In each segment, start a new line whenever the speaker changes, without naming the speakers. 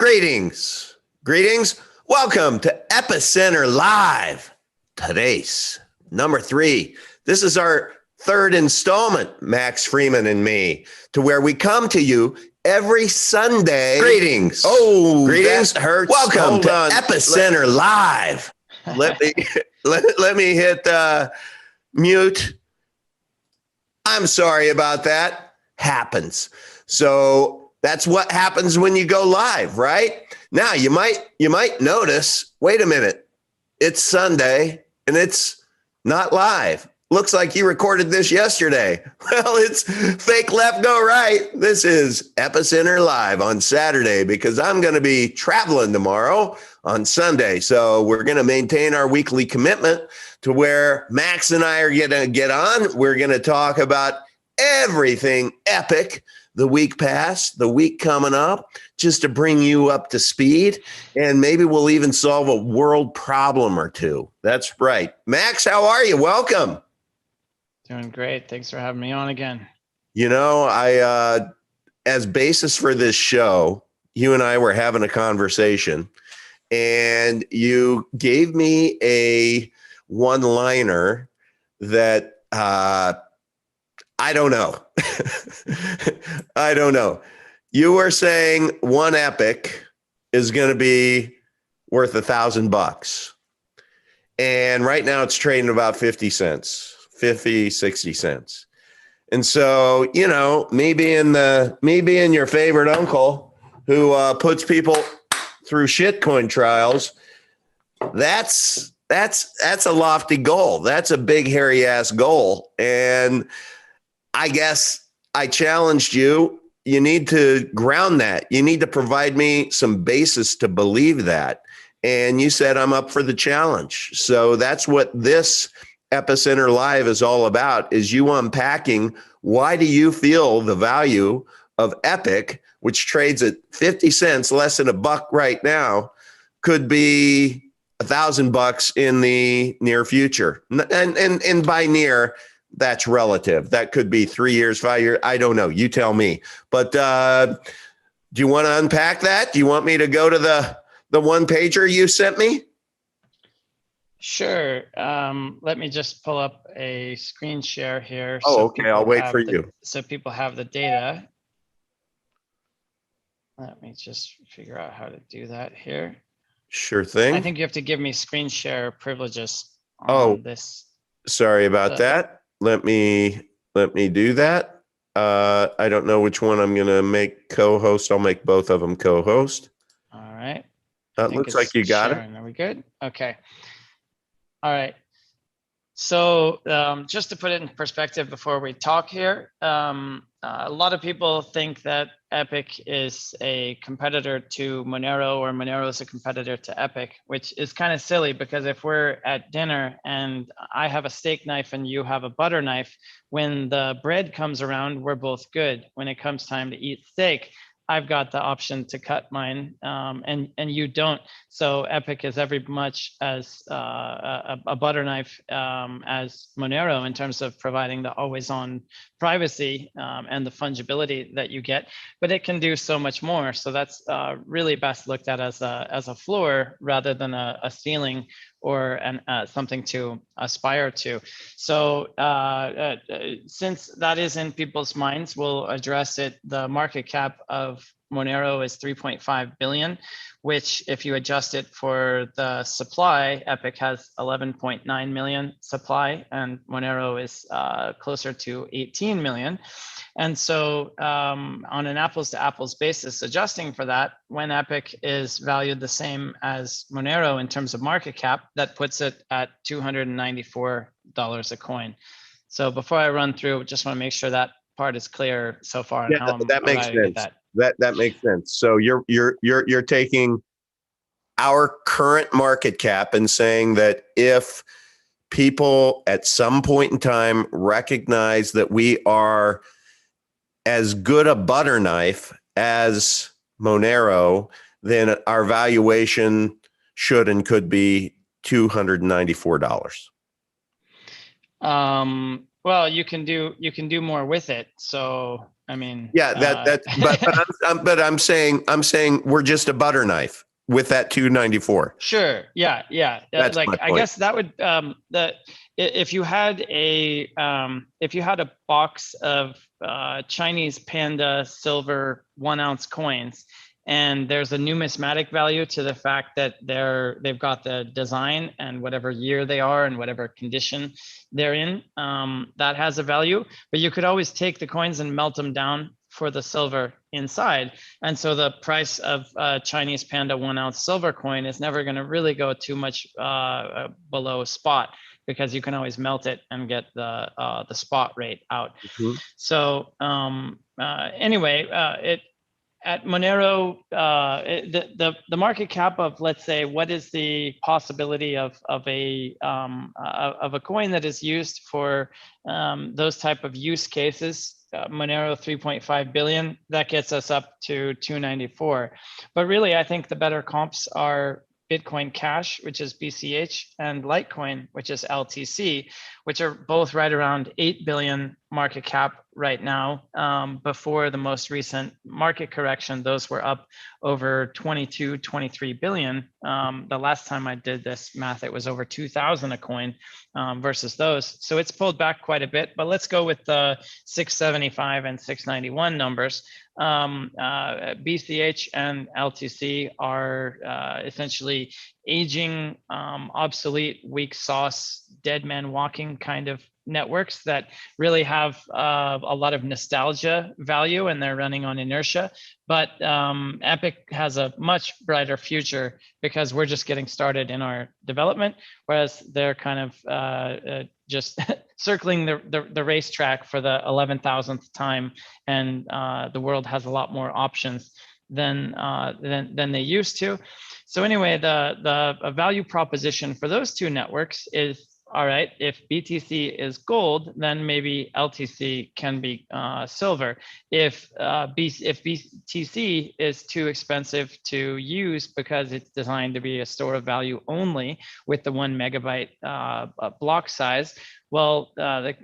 Greetings. Welcome to Epicenter Live. Today's number 3. This is our third installment, Max Freeman and me, to where we come to you every Sunday. Greetings. That hurts. Welcome to Epicenter Live. Let me hit mute. I'm sorry about that. Happens. So that's what happens when you go live, right? Now you might notice, wait a minute, it's Sunday and it's not live. Looks like you recorded this yesterday. Well, it's fake left, go right. This is Epicenter Live on Saturday because I'm going to be traveling tomorrow on Sunday. So we're going to maintain our weekly commitment to where Max and I are going to get on. We're going to talk about everything epic, the week past, the week coming up, just to bring you up to speed. And maybe we'll even solve a world problem or two. That's right. Max, how are you? Welcome.
Doing great. Thanks for having me on again.
You know, I as basis for this show, you and I were having a conversation, and you gave me a one-liner that I don't know. I don't know. You were saying one epic is going to be worth $1,000. And right now it's trading about 50 cents, 50, 60 cents. And so, you know, me being your favorite uncle who puts people through shitcoin trials, that's a lofty goal. That's a big, hairy ass goal. And I guess I challenged you. You need to ground that. You need to provide me some basis to believe that. And you said, I'm up for the challenge. So that's what this Epicenter Live is all about, is you unpacking why do you feel the value of Epic, which trades at 50 cents, less than $1 right now, could be $1,000 in the near future. And by near, that's relative. That could be 3 years, 5 years. I don't know. You tell me. But do you want to unpack that? Do you want me to go to the one pager you sent me?
Sure. Let me just pull up a screen share here.
Oh, okay. I'll wait for you.
So people have the data. Let me just figure out how to do that here.
Sure thing.
I think you have to give me screen share privileges on this.
Sorry about that. Let me do that. I don't know which one I'm going to make co-host. I'll make both of them co-host.
All right.
That looks like you got it.
Are we good? Okay. All right. So just to put it in perspective before we talk here, a lot of people think that Epic is a competitor to Monero, or Monero is a competitor to Epic, which is kind of silly because if we're at dinner and I have a steak knife and you have a butter knife, when the bread comes around, we're both good. When it comes time to eat steak, I've got the option to cut mine, and you don't. So Epic is every much as a butter knife as Monero in terms of providing the always-on privacy and the fungibility that you get, but it can do so much more. So that's really best looked at as a floor rather than a ceiling or something to aspire to. So since that is in people's minds, we'll address it. The market cap of Monero is 3.5 billion, which if you adjust it for the supply, Epic has 11.9 million supply and Monero is closer to 18 million. And so on an apples to apples basis, adjusting for that, when Epic is valued the same as Monero in terms of market cap, that puts it at $294 a coin. So before I run through, just want to make sure that part is clear so far.
Yeah, that makes sense. That makes sense. So you're taking our current market cap and saying that if people at some point in time recognize that we are as good a butter knife as Monero, then our valuation should and could be $294.
Well, you can do more with it. So I mean,
Yeah, but I'm saying we're just a butter knife with that 294.
Sure. Yeah. Yeah.
That's
Like,
my
I
point.
guess that would, if you had a box of Chinese Panda silver 1 ounce coins, and there's a numismatic value to the fact that they've got the design and whatever year they are and whatever condition they're in, that has a value. But you could always take the coins and melt them down for the silver inside. And so the price of a Chinese Panda 1 ounce silver coin is never going to really go too much below spot, because you can always melt it and get the spot rate out.
Mhm.
So anyway, it at Monero, the market cap of, let's say, what is the possibility of a coin that is used for those type of use cases? Monero 3.5 billion, that gets us up to 294. But really, I think the better comps are Bitcoin Cash, which is BCH, and Litecoin, which is LTC, which are both right around 8 billion market cap right now. Before the most recent market correction, those were up over 22, 23 billion. The last time I did this math, it was over 2,000 a coin versus those. So it's pulled back quite a bit, but let's go with the 675 and 691 numbers. BCH and LTC are essentially aging, obsolete, weak sauce, dead man walking kind of networks that really have a lot of nostalgia value, and they're running on inertia. But Epic has a much brighter future because we're just getting started in our development, whereas they're kind of just circling the racetrack for the 11,000th time, and the world has a lot more options than they used to. So anyway, the value proposition for those two networks is, all right, if BTC is gold, then maybe LTC can be silver. If BTC is too expensive to use because it's designed to be a store of value only with the 1 megabyte block size, well, the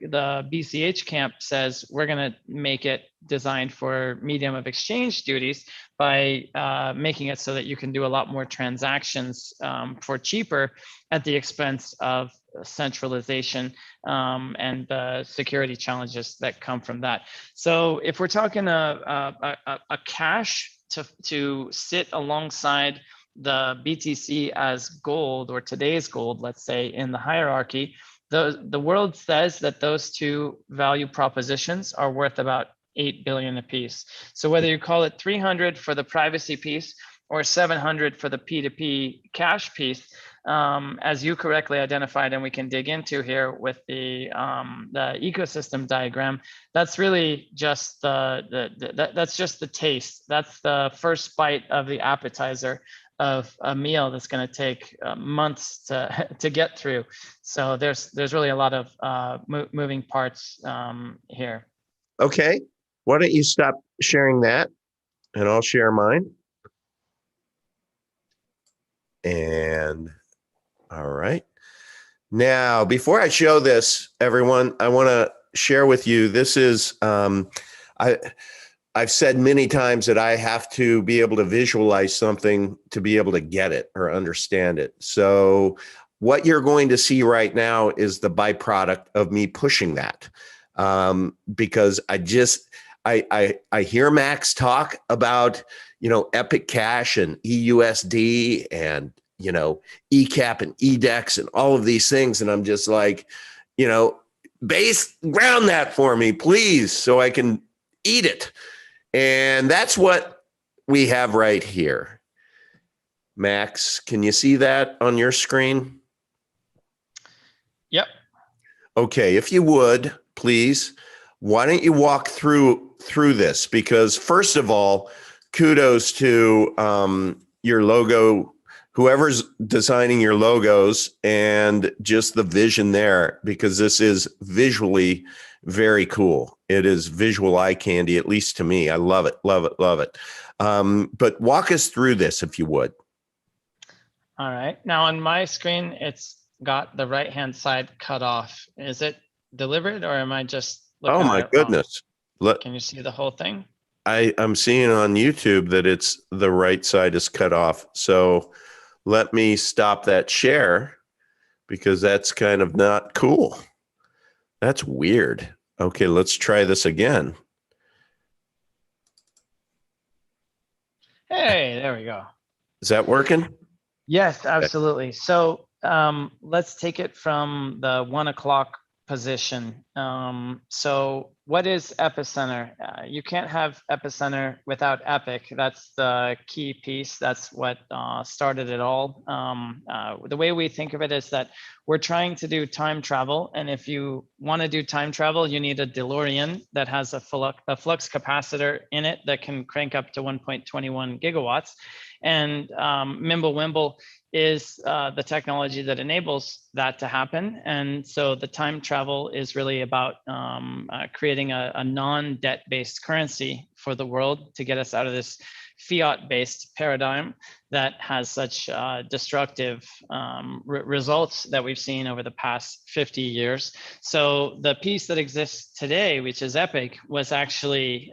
BCH camp says we're going to make it designed for medium of exchange duties by making it so that you can do a lot more transactions for cheaper at the expense of centralization and the security challenges that come from that. So if we're talking a cash to sit alongside the BTC as gold, or today's gold, let's say, in the hierarchy, the world says that those two value propositions are worth about 8 billion a piece. So whether you call it 300 for the privacy piece or 700 for the P2P cash piece, as you correctly identified, and we can dig into here with the ecosystem diagram, that's really just that's just the taste. That's the first bite of the appetizer of a meal that's going to take months to get through. So there's really a lot of moving parts here.
Okay, why don't you stop sharing that, and I'll share mine. And all right. Now, before I show this, everyone, I want to share with you, this is, I've said many times that I have to be able to visualize something to be able to get it or understand it. So what you're going to see right now is the byproduct of me pushing that, because I hear Max talk about, Epic Cash and EUSD and, ECAP and EDEX and all of these things. And I'm just like, base ground that for me, please, so I can eat it. And that's what we have right here. Max, can you see that on your screen?
Yep.
Okay, if you would, please, why don't you walk through this? Because first of all, kudos to your logo, whoever's designing your logos, and just the vision there, because this is visually very cool. It is visual eye candy, at least to me. I love it, love it, love it. But walk us through this, if you would.
All right. Now on my screen, it's got the right-hand side cut off. Is it delivered, or am I just looking
Oh my
at it wrong?
goodness.
Can you see the whole thing?
I'm seeing on YouTube that it's the right side is cut off. So let me stop that share because that's kind of not cool. That's weird. Okay, let's try this again.
Hey, there we go.
Is that working?
Yes, absolutely. So let's take it from the 1 o'clock position. So what is Epicenter? You can't have Epicenter without Epic. That's the key piece. That's what started it all. The way we think of it is that we're trying to do time travel. And if you want to do time travel, you need a DeLorean that has a flux capacitor in it that can crank up to 1.21 gigawatts. And Mimblewimble is the technology that enables that to happen. And so the time travel is really about creating a non-debt-based currency for the world to get us out of this fiat-based paradigm that has such destructive results that we've seen over the past 50 years. So the piece that exists today, which is Epic, was actually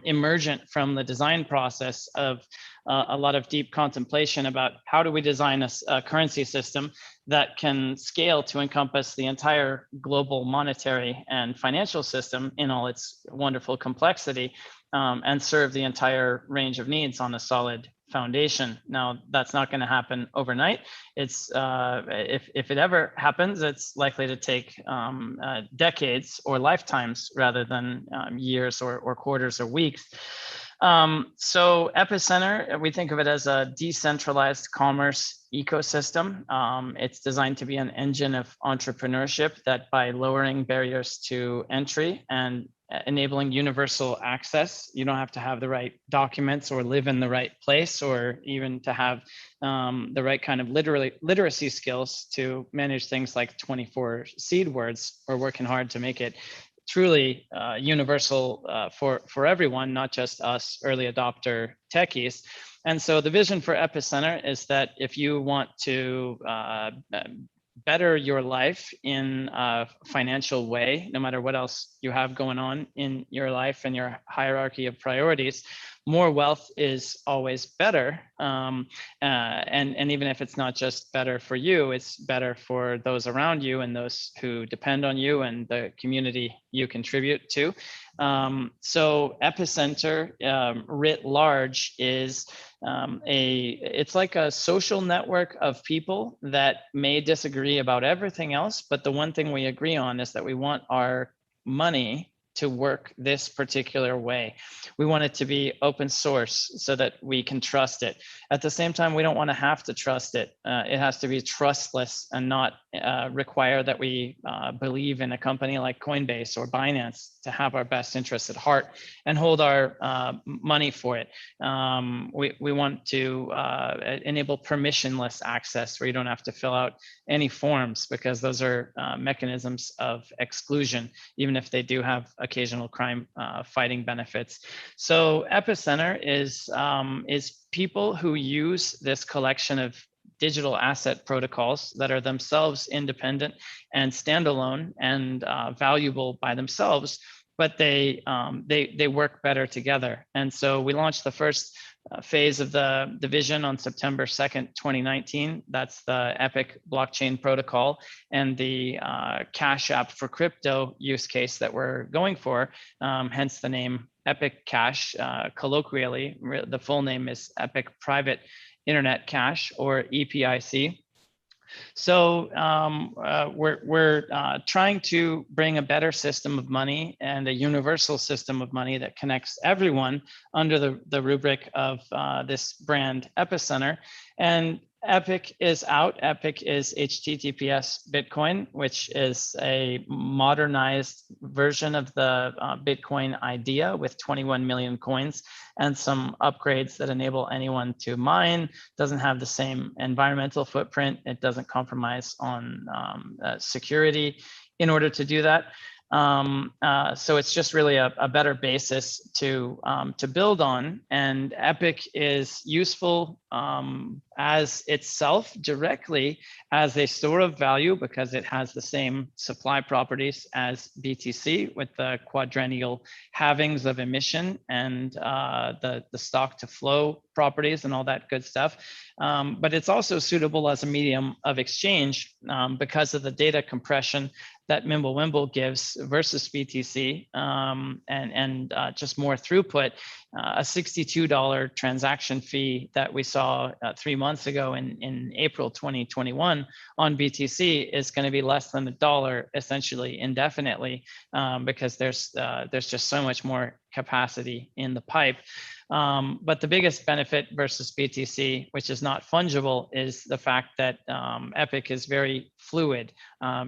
emergent from the design process of a lot of deep contemplation about how do we design a currency system that can scale to encompass the entire global monetary and financial system in all its wonderful complexity, and serve the entire range of needs on a solid foundation. Now, that's not going to happen overnight. It's if it ever happens, it's likely to take decades or lifetimes rather than years or quarters or weeks. So Epicenter, we think of it as a decentralized commerce ecosystem. It's designed to be an engine of entrepreneurship that, by lowering barriers to entry and enabling universal access, you don't have to have the right documents or live in the right place or even to have the right kind of literacy skills to manage things like 24 seed words. We're working hard to make it truly universal for everyone, not just us early adopter techies. And so the vision for Epicenter is that if you want to better your life in a financial way, no matter what else you have going on in your life and your hierarchy of priorities, more wealth is always better. And even if it's not just better for you, it's better for those around you and those who depend on you and the community you contribute to. So Epicenter, writ large, is it's like a social network of people that may disagree about everything else, but the one thing we agree on is that we want our money to work this particular way. We want it to be open source so that we can trust it. At the same time, we don't want to have to trust it. It has to be trustless and not require that we believe in a company like Coinbase or Binance to have our best interests at heart and hold our money for it. We want to enable permissionless access where you don't have to fill out any forms, because those are mechanisms of exclusion, even if they do have occasional crime fighting benefits. So Epicenter is people who use this collection of digital asset protocols that are themselves independent and standalone and valuable by themselves, but they work better together. And so we launched the first phase of the vision on September 2nd, 2019. That's the Epic blockchain protocol and the Cash App for crypto use case that we're going for, hence the name Epic Cash. Colloquially, the full name is Epic Private Internet Cash, or EPIC. So we're trying to bring a better system of money and a universal system of money that connects everyone under the rubric of this brand Epicenter. And Epic is out. Epic is HTTPS Bitcoin, which is a modernized version of the Bitcoin idea with 21 million coins and some upgrades that enable anyone to mine. Doesn't have the same environmental footprint. It doesn't compromise on security in order to do that. So it's just really a better basis to build on. And Epic is useful as itself directly as a store of value because it has the same supply properties as BTC with the quadrennial halvings of emission and the stock to flow properties and all that good stuff. But it's also suitable as a medium of exchange because of the data compression that Mimblewimble gives versus BTC and just more throughput. A $62 transaction fee that we saw 3 months ago in April 2021 on BTC is going to be less than $1 essentially indefinitely because there's just so much more capacity in the pipe. But the biggest benefit versus BTC, which is not fungible, is the fact that Epic is very fluid.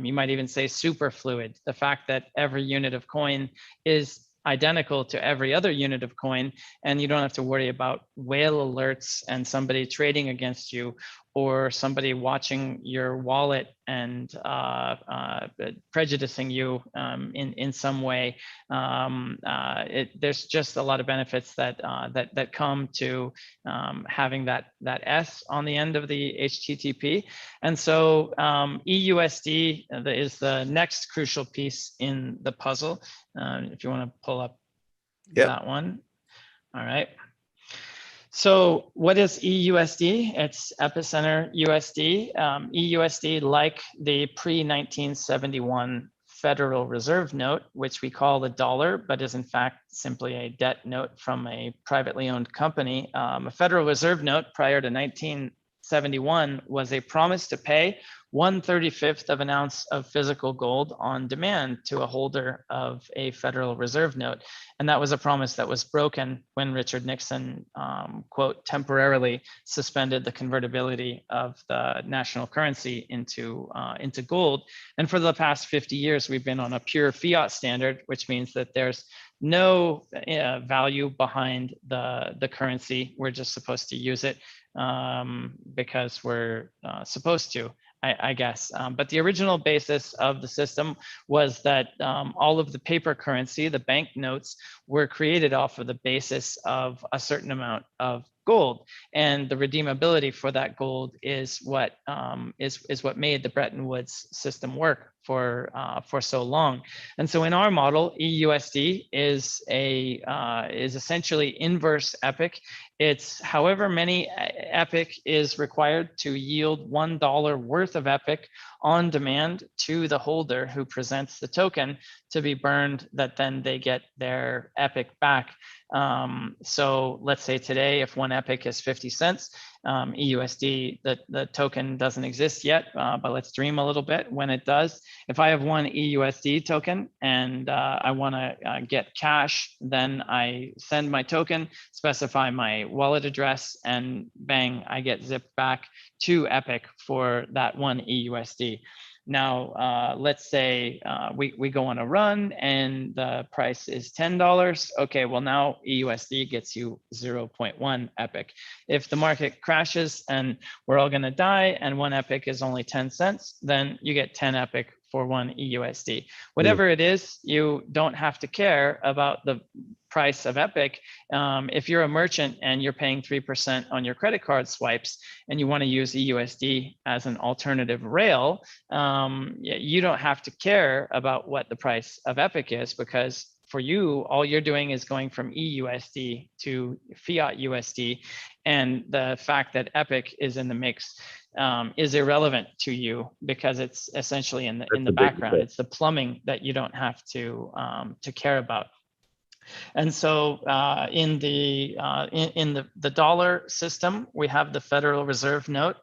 You might even say super fluid. The fact that every unit of coin is identical to every other unit of coin, and you don't have to worry about whale alerts and somebody trading against you or somebody watching your wallet and prejudicing you in some way. There's just a lot of benefits that come to having that S on the end of the HTTP. And so EUSD is the next crucial piece in the puzzle. If you want to pull up that one. All right. So what is EUSD? It's Epicenter USD. EUSD, like the pre-1971 Federal Reserve note, which we call the dollar, but is in fact simply a debt note from a privately owned company. A Federal Reserve note prior to 1971 was a promise to pay 1/35 of an ounce of physical gold on demand to a holder of a Federal Reserve note. And that was a promise that was broken when Richard Nixon, quote, temporarily suspended the convertibility of the national currency into gold. And for the past 50 years, we've been on a pure fiat standard, which means that there's no value behind the currency. We're just supposed to use it because we're supposed to. I guess. But the original basis of the system was that all of the paper currency, the bank notes, were created off of the basis of a certain amount of gold, and the redeemability for that gold is what made the Bretton Woods system work for so long. And so in our model, EUSD is essentially inverse Epic. It's however many Epic is required to yield $1 worth of Epic on demand to the holder who presents the token to be burned, that then they get their Epic back. So let's say today, if one Epic is 50 cents, EUSD, the token doesn't exist yet, but let's dream a little bit. When it does, if I have one EUSD token and I want to get cash, then I send my token, specify my wallet address, and bang, I get zipped back to Epic for that one EUSD. Now, let's say we go on a run and the price is $10. Okay, well now EUSD gets you 0.1 Epic. If the market crashes and we're all gonna die and one Epic is only 10 cents, then you get 10 Epic for one EUSD. Whatever it is, you don't have to care about the price of Epic. If you're a merchant and you're paying 3% on your credit card swipes and you want to use EUSD as an alternative rail, you don't have to care about what the price of Epic is, because for you, all you're doing is going from EUSD to fiat USD. And the fact that Epic is in the mix is irrelevant to you, because it's essentially in the background. It's the plumbing that you don't have to care about. And so in the dollar system, we have the Federal Reserve note,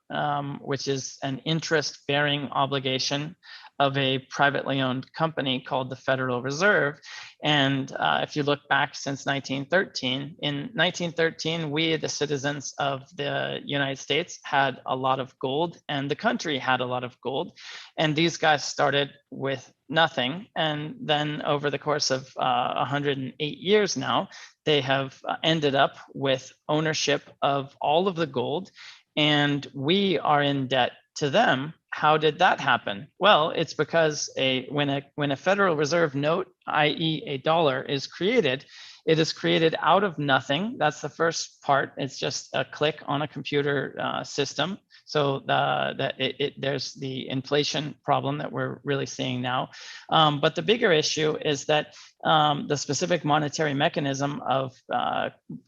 which is an interest-bearing obligation of a privately owned company called the Federal Reserve. And if you look back since 1913, in 1913, we, the citizens of the United States, had a lot of gold, and the country had a lot of gold. And these guys started with nothing. And then over the course of 108 years now, they have ended up with ownership of all of the gold. And we are in debt to them how did that happen? Well, it's because when a Federal Reserve note, i.e. a dollar, is created, it is created out of nothing. That's the first part. It's just a click on a computer system. So there's the inflation problem that we're really seeing now. But the bigger issue is that the specific monetary mechanism of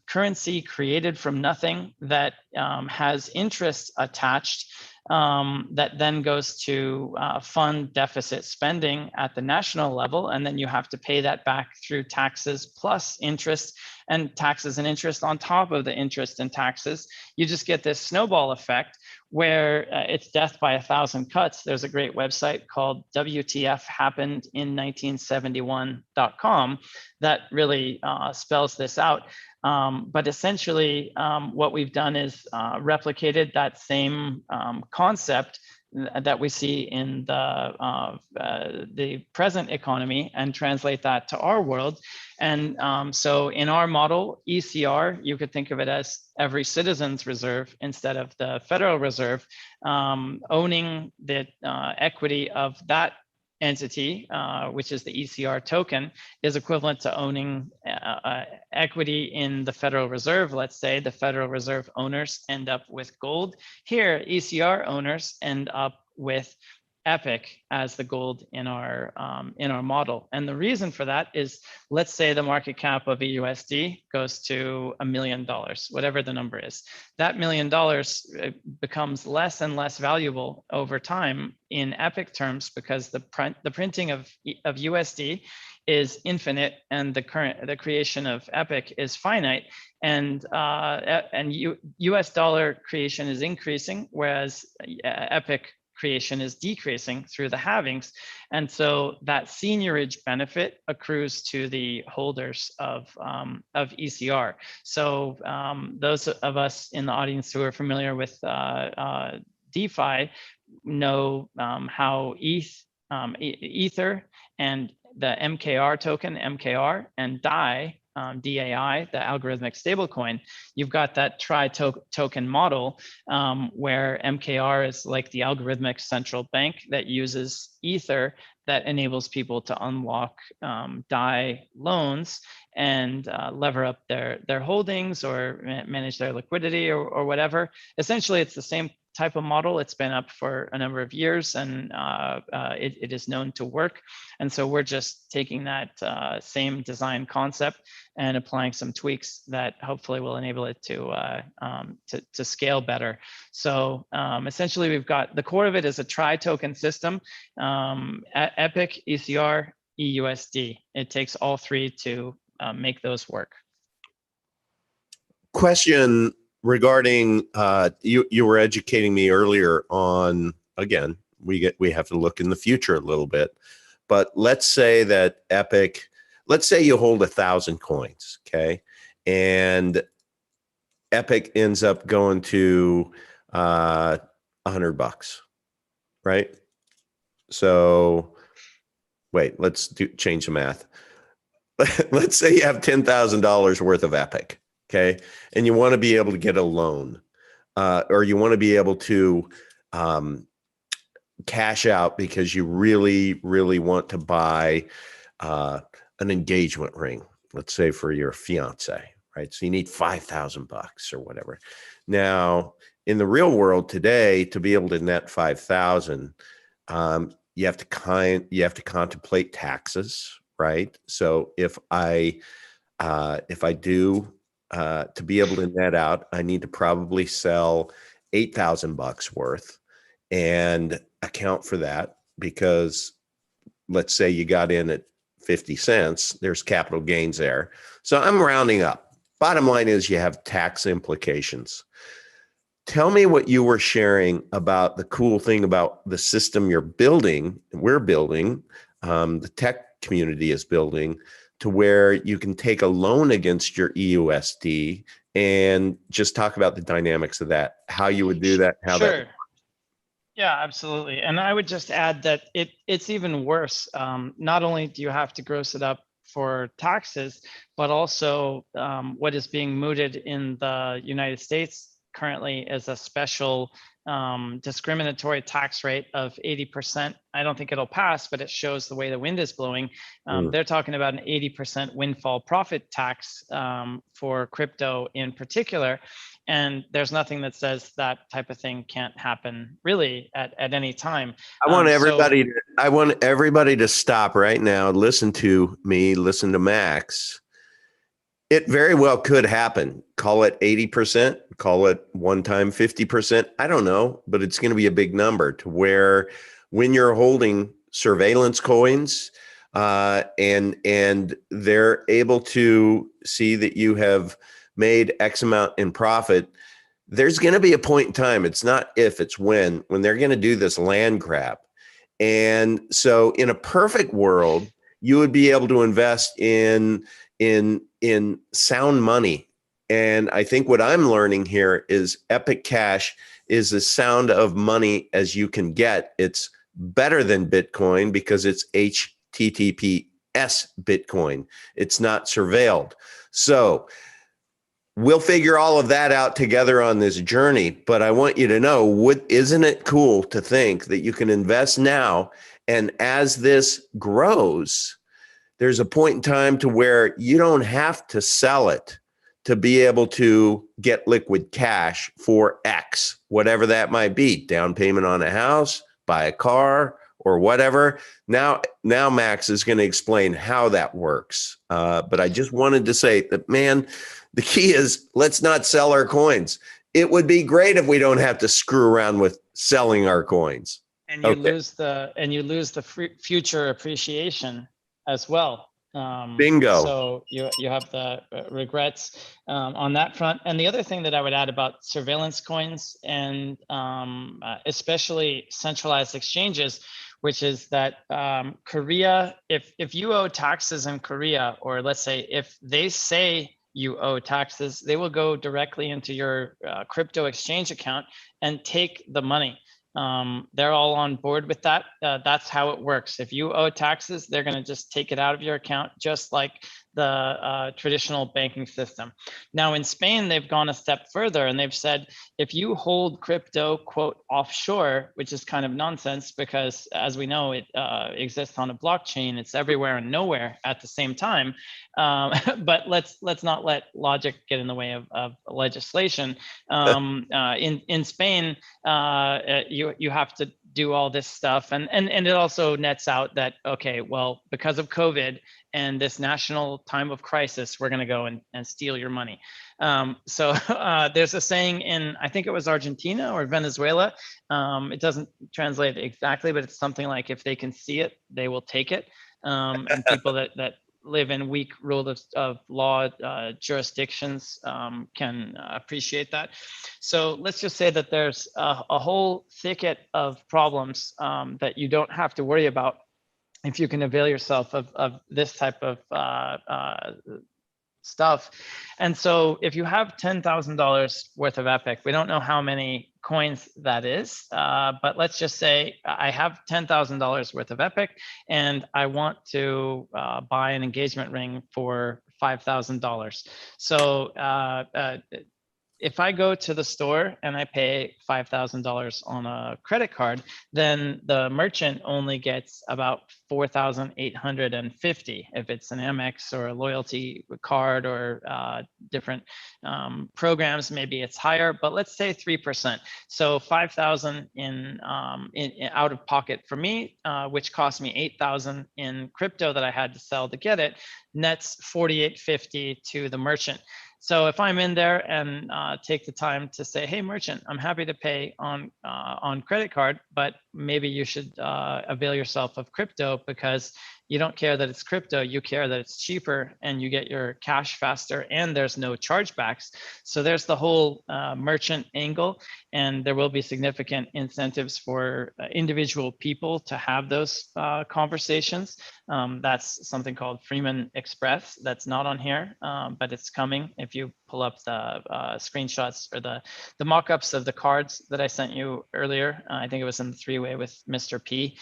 currency created from nothing that has interest attached, that then goes to fund deficit spending at the national level, and then you have to pay that back through taxes plus interest, and taxes and interest on top of the interest and taxes. You just get this snowball effect where it's death by 1,000 cuts. There's a great website called WTFhappenedin1971.com that really spells this out. But essentially, what we've done is replicated that same concept that we see in the present economy and translate that to our world. And so in our model, ECR, you could think of it as every citizen's reserve instead of the Federal Reserve, owning the equity of that entity, which is the ECR token, is equivalent to owning equity in the Federal Reserve. Let's say the Federal Reserve owners end up with gold. Here, ECR owners end up with EPIC as the gold in our model. And the reason for that is, let's say the market cap of EUSD goes to $1 million, whatever the number is. That $1 million becomes less and less valuable over time in EPIC terms, because the printing of USD is infinite and the creation of EPIC is finite, and US dollar creation is increasing, whereas EPIC creation is decreasing through the halvings. And so that seniorage benefit accrues to the holders of ECR. So those of us in the audience who are familiar with DeFi know how Ether and the MKR token, MKR, and DAI, DAI, the algorithmic stablecoin, you've got that token model where MKR is like the algorithmic central bank that uses Ether that enables people to unlock DAI loans and lever up their holdings or manage their liquidity or whatever. Essentially, it's the same type of model. It's been up for a number of years, and it is known to work. And so we're just taking that same design concept and applying some tweaks that hopefully will enable it to scale better. So essentially, we've got the core of it is a tri-token system: EPIC, ECR, EUSD. It takes all three to make those work.
Question regarding you were educating me earlier on, again, we have to look in the future a little bit, but let's say that EPIC, let's say you hold 1,000 coins, okay, and EPIC ends up going to $100, right? So wait, let's change the math. Let's say you have $10,000 worth of EPIC. Okay, and you want to be able to get a loan, or you want to be able to cash out because you really, really want to buy an engagement ring, let's say for your fiance, right? So you need $5,000 or whatever. Now, in the real world today, to be able to net 5,000, you have to contemplate taxes, right? So if I do to be able to net out, I need to probably sell $8,000 worth and account for that, because let's say you got in at 50 cents, there's capital gains there. So I'm rounding up. Bottom line is you have tax implications. Tell me what you were sharing about the cool thing about the system you're building, we're building, the tech community is building, to where you can take a loan against your EUSD, and just talk about the dynamics of that, how you would do that, how
Sure.
that.
Yeah, absolutely. And I would just add that it's even worse. Not only do you have to gross it up for taxes, but also what is being mooted in the United States currently is a special discriminatory tax rate of 80%. I don't think it'll pass, but it shows the way the wind is blowing. They're talking about an 80% windfall profit tax for crypto in particular. And there's nothing that says that type of thing can't happen really at any time.
I want everybody to stop right now. Listen to me, listen to Max. It very well could happen. Call it 80%, call it one time 50%. I don't know, but it's going to be a big number to where when you're holding surveillance coins and they're able to see that you have made X amount in profit, there's going to be a point in time. It's not if, it's when they're going to do this land grab. And so in a perfect world, you would be able to invest in sound money. And I think what I'm learning here is Epic Cash is as sound of money as you can get. It's better than Bitcoin because it's HTTPS Bitcoin. It's not surveilled. So we'll figure all of that out together on this journey. But I want you to know, isn't it cool to think that you can invest now, and as this grows, there's a point in time to where you don't have to sell it to be able to get liquid cash for X, whatever that might be, down payment on a house, buy a car, or whatever. Now Max is going to explain how that works. But I just wanted to say that, man, the key is let's not sell our coins. It would be great if we don't have to screw around with selling our coins.
And you lose the future appreciation as well.
Bingo.
So you have the regrets on that front. And the other thing that I would add about surveillance coins and especially centralized exchanges, which is that Korea, if you owe taxes in Korea, or let's say if they say you owe taxes, they will go directly into your crypto exchange account and take the money. They're all on board with that. That's how it works. If you owe taxes, they're going to just take it out of your account, just like the traditional banking system. Now in Spain, they've gone a step further and they've said, if you hold crypto, quote, offshore, which is kind of nonsense because as we know, it exists on a blockchain, it's everywhere and nowhere at the same time. But let's not let logic get in the way of legislation. In Spain, you have to do all this stuff, and it also nets out that, okay, well, because of COVID and this national time of crisis, we're going to go and steal your money. So there's a saying in, I think it was Argentina or Venezuela. It doesn't translate exactly, but it's something like, if they can see it, they will take it. And people that live in weak rule of law jurisdictions can appreciate that. So let's just say that there's a whole thicket of problems that you don't have to worry about if you can avail yourself of this type of stuff. And so if you have $10,000 worth of Epic, we don't know how many coins that is, but let's just say I have $10,000 worth of Epic and I want to buy an engagement ring for $5,000. So if I go to the store and I pay $5,000 on a credit card, then the merchant only gets about $4,850. If it's an Amex or a loyalty card or different programs, maybe it's higher, but let's say 3%. So 5,000 in out of pocket for me, which cost me 8,000 in crypto that I had to sell to get it, nets 4,850 to the merchant. So if I'm in there and take the time to say, hey, merchant, I'm happy to pay on credit card, but maybe you should avail yourself of crypto because you don't care that it's crypto, you care that it's cheaper and you get your cash faster and there's no chargebacks. So there's the whole merchant angle, and there will be significant incentives for individual people to have those conversations. That's something called Freeman Express. That's not on here, but it's coming. If you pull up the screenshots or the mock-ups of the cards that I sent you earlier, I think it was in the three-way with Mr. P.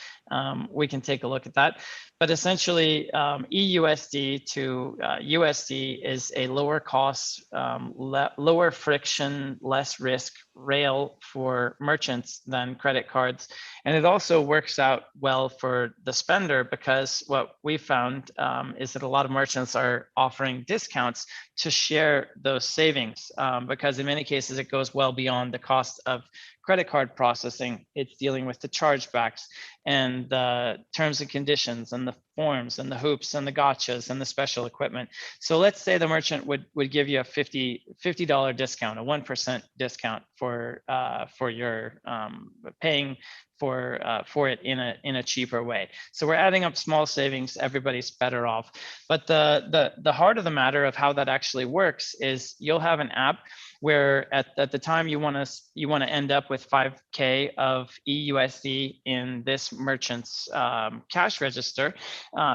We can take a look at that. But essentially EUSD to USD is a lower cost, lower friction, less risk rail for merchants than credit cards. And it also works out well for the spender, because what we found is that a lot of merchants are offering discounts to share those savings, because in many cases it goes well beyond the cost of credit card processing. It's dealing with the chargebacks and the terms and conditions and the forms and the hoops and the gotchas and the special equipment. So let's say the merchant would give you a $50 discount, a 1% discount for your paying for it in a cheaper way. So we're adding up small savings. Everybody's better off. But the heart of the matter of how that actually works is you'll have an app where at the time you want to end up with 5K of EUSD in this merchant's cash register,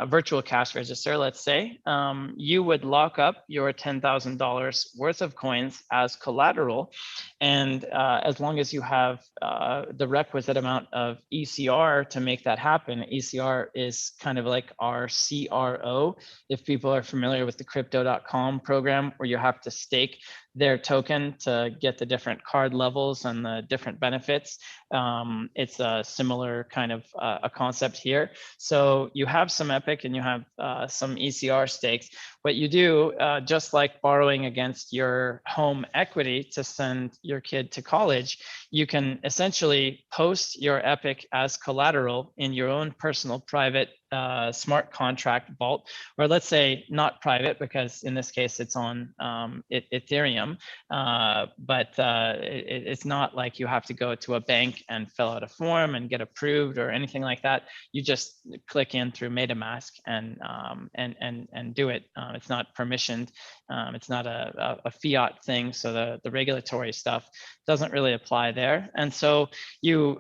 virtual cash register, let's say, you would lock up your $10,000 worth of coins as collateral. And as long as you have the requisite amount of ECR to make that happen, ECR is kind of like our CRO. If people are familiar with the crypto.com program, where you have to stake their token to get the different card levels and the different benefits. It's a similar kind of a concept here. So you have some Epic and you have some ECR stakes. What you do, just like borrowing against your home equity to send your kid to college, you can essentially post your Epic as collateral in your own personal private smart contract vault, or let's say not private, because in this case it's on Ethereum, but it's not like you have to go to a bank and fill out a form and get approved or anything like that. You just click in through MetaMask and do it. It's not permissioned. It's not a fiat thing, so the regulatory stuff doesn't really apply there. And so you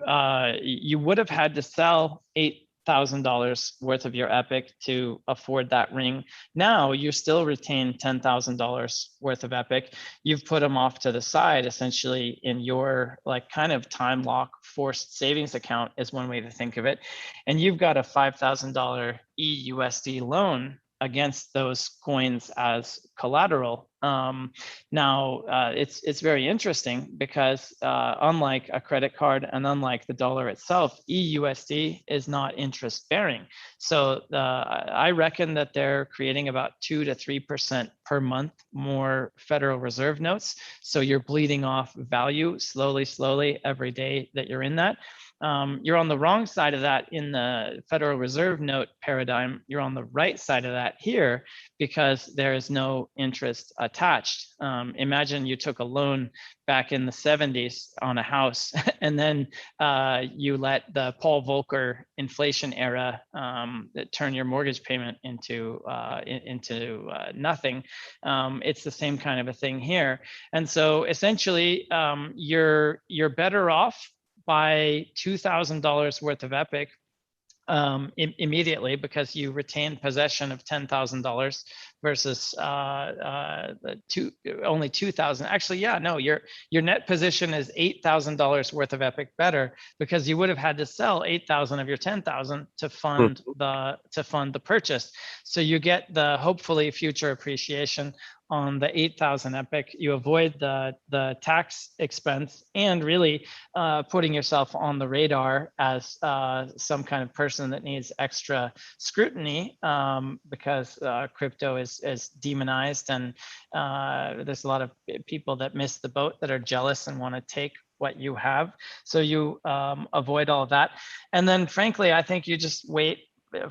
would have had to sell $8,000 worth of your Epic to afford that ring. Now you still retain $10,000 worth of Epic. You've put them off to the side, essentially in your like kind of time lock forced savings account is one way to think of it. And you've got a $5,000 EUSD loan against those coins as collateral. Now, it's very interesting because unlike a credit card and unlike the dollar itself, EUSD is not interest bearing. So I reckon that they're creating about 2 to 3% per month more Federal Reserve notes. So you're bleeding off value slowly every day that you're in that. You're on the wrong side of that in the Federal Reserve note paradigm. You're on the right side of that here because there is no interest attached. Imagine you took a loan back in the 70s on a house and then you let the Paul Volcker inflation era turn your mortgage payment into nothing. It's the same kind of a thing here. And so essentially you're better off by $2,000 worth of Epic immediately because you retain possession of $10,000 versus only 2,000. Actually, yeah, no, your net position is $8,000 worth of Epic better because you would have had to sell 8,000 of your 10,000 to fund the purchase. So you get the hopefully future appreciation on the 8,000 Epic. You avoid the tax expense and really putting yourself on the radar as some kind of person that needs extra scrutiny because crypto is demonized and there's a lot of people that miss the boat that are jealous and want to take what you have. So you avoid all of that. And then frankly, I think you just wait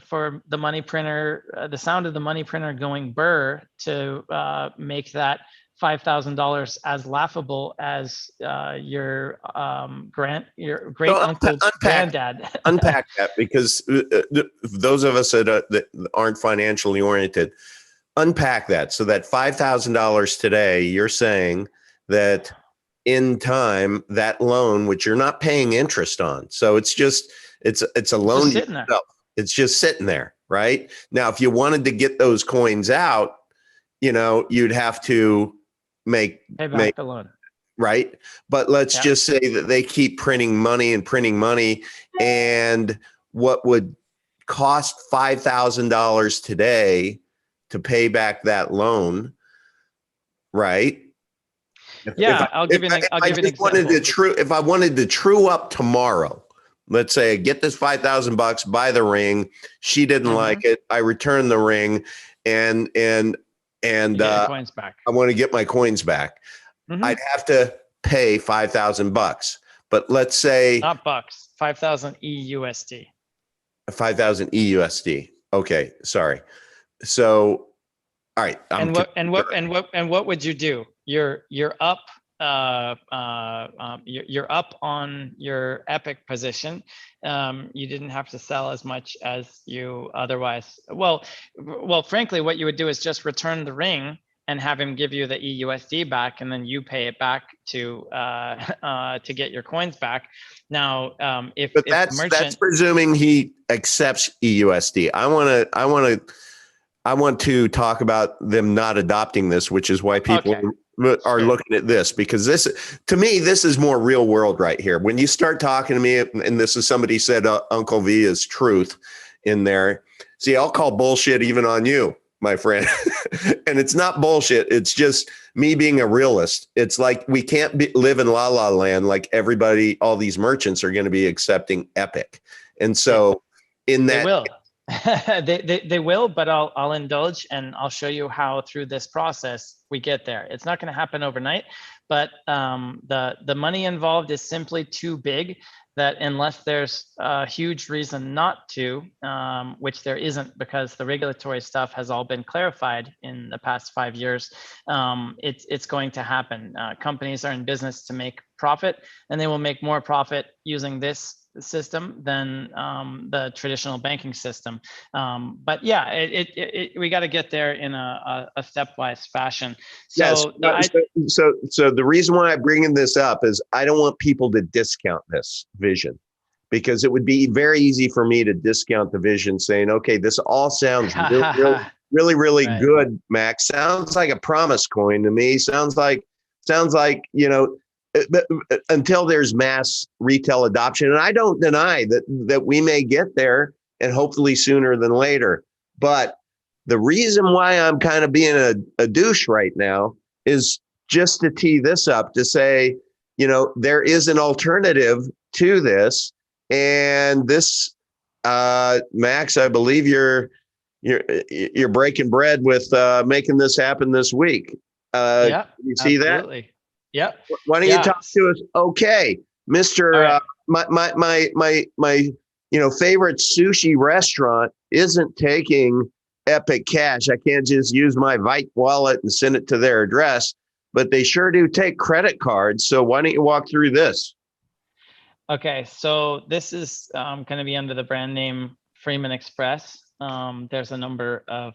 for the money printer, the sound of the money printer going burr to make that $5,000 as laughable as your great uncle granddad.
Unpack that because those of us that aren't financially oriented, unpack that. So that $5,000 today, you're saying that in time, that loan, which you're not paying interest on, so it's a loan
just sitting there.
It's just sitting there, right? Now, if you wanted to get those coins out, you'd have to pay back
the loan,
right? But let's just say that they keep printing money, and what would cost $5,000 today to pay back that loan, right?
Yeah, I'll give you an example.
If I wanted to true up tomorrow, let's say I get this $5,000, buy the ring. She didn't like it. I return the ring, and
coins back.
I want to get my coins back. I'd have to pay $5,000. But let's say
not bucks, 5,000 EUSD.
5,000 EUSD. Okay, sorry. So, all right.
What would you do? You're up. You're up on your Epic position. You didn't have to sell as much as you otherwise. Well, frankly, what you would do is just return the ring and have him give you the EUSD back, and then you pay it back to get your coins back. Now,
that's presuming he accepts EUSD. I want to talk about them not adopting this, which is why people are looking at this, because to me, this is more real world right here. When you start talking to me, and this is somebody said, Uncle V is truth in there. See, I'll call bullshit even on you, my friend. And it's not bullshit. It's just me being a realist. It's like, we can't live in la la land. Like everybody, all these merchants are going to be accepting Epic. And so in that,
they will. they will, but I'll indulge, and I'll show you how through this process we get there. It's not going to happen overnight, but the money involved is simply too big that unless there's a huge reason not to, which there isn't, because the regulatory stuff has all been clarified in the past 5 years, it's going to happen. Companies are in business to make profit, and they will make more profit using this system than the traditional banking system. But yeah, we got to get there in a stepwise fashion. So,
so the reason why I'm bringing this up is I don't want people to discount this vision, because it would be very easy for me to discount the vision, saying, okay, this all sounds really
right.
good, Max. Sounds like a promise coin to me. Sounds like, until there's mass retail adoption. And I don't deny that we may get there, and hopefully sooner than later. But the reason why I'm kind of being a douche right now is just to tee this up, to say, there is an alternative to this. And this, Max, I believe you're breaking bread with making this happen this week.
Yeah,
you see
absolutely.
That?
Yep.
Why don't you talk to us? Okay, Mr.
Right.
My favorite sushi restaurant isn't taking Epic Cash. I can't just use my Vite wallet and send it to their address, but they sure do take credit cards. So why don't you walk through this?
Okay, so this is going to be under the brand name Freeman Express. There's a number of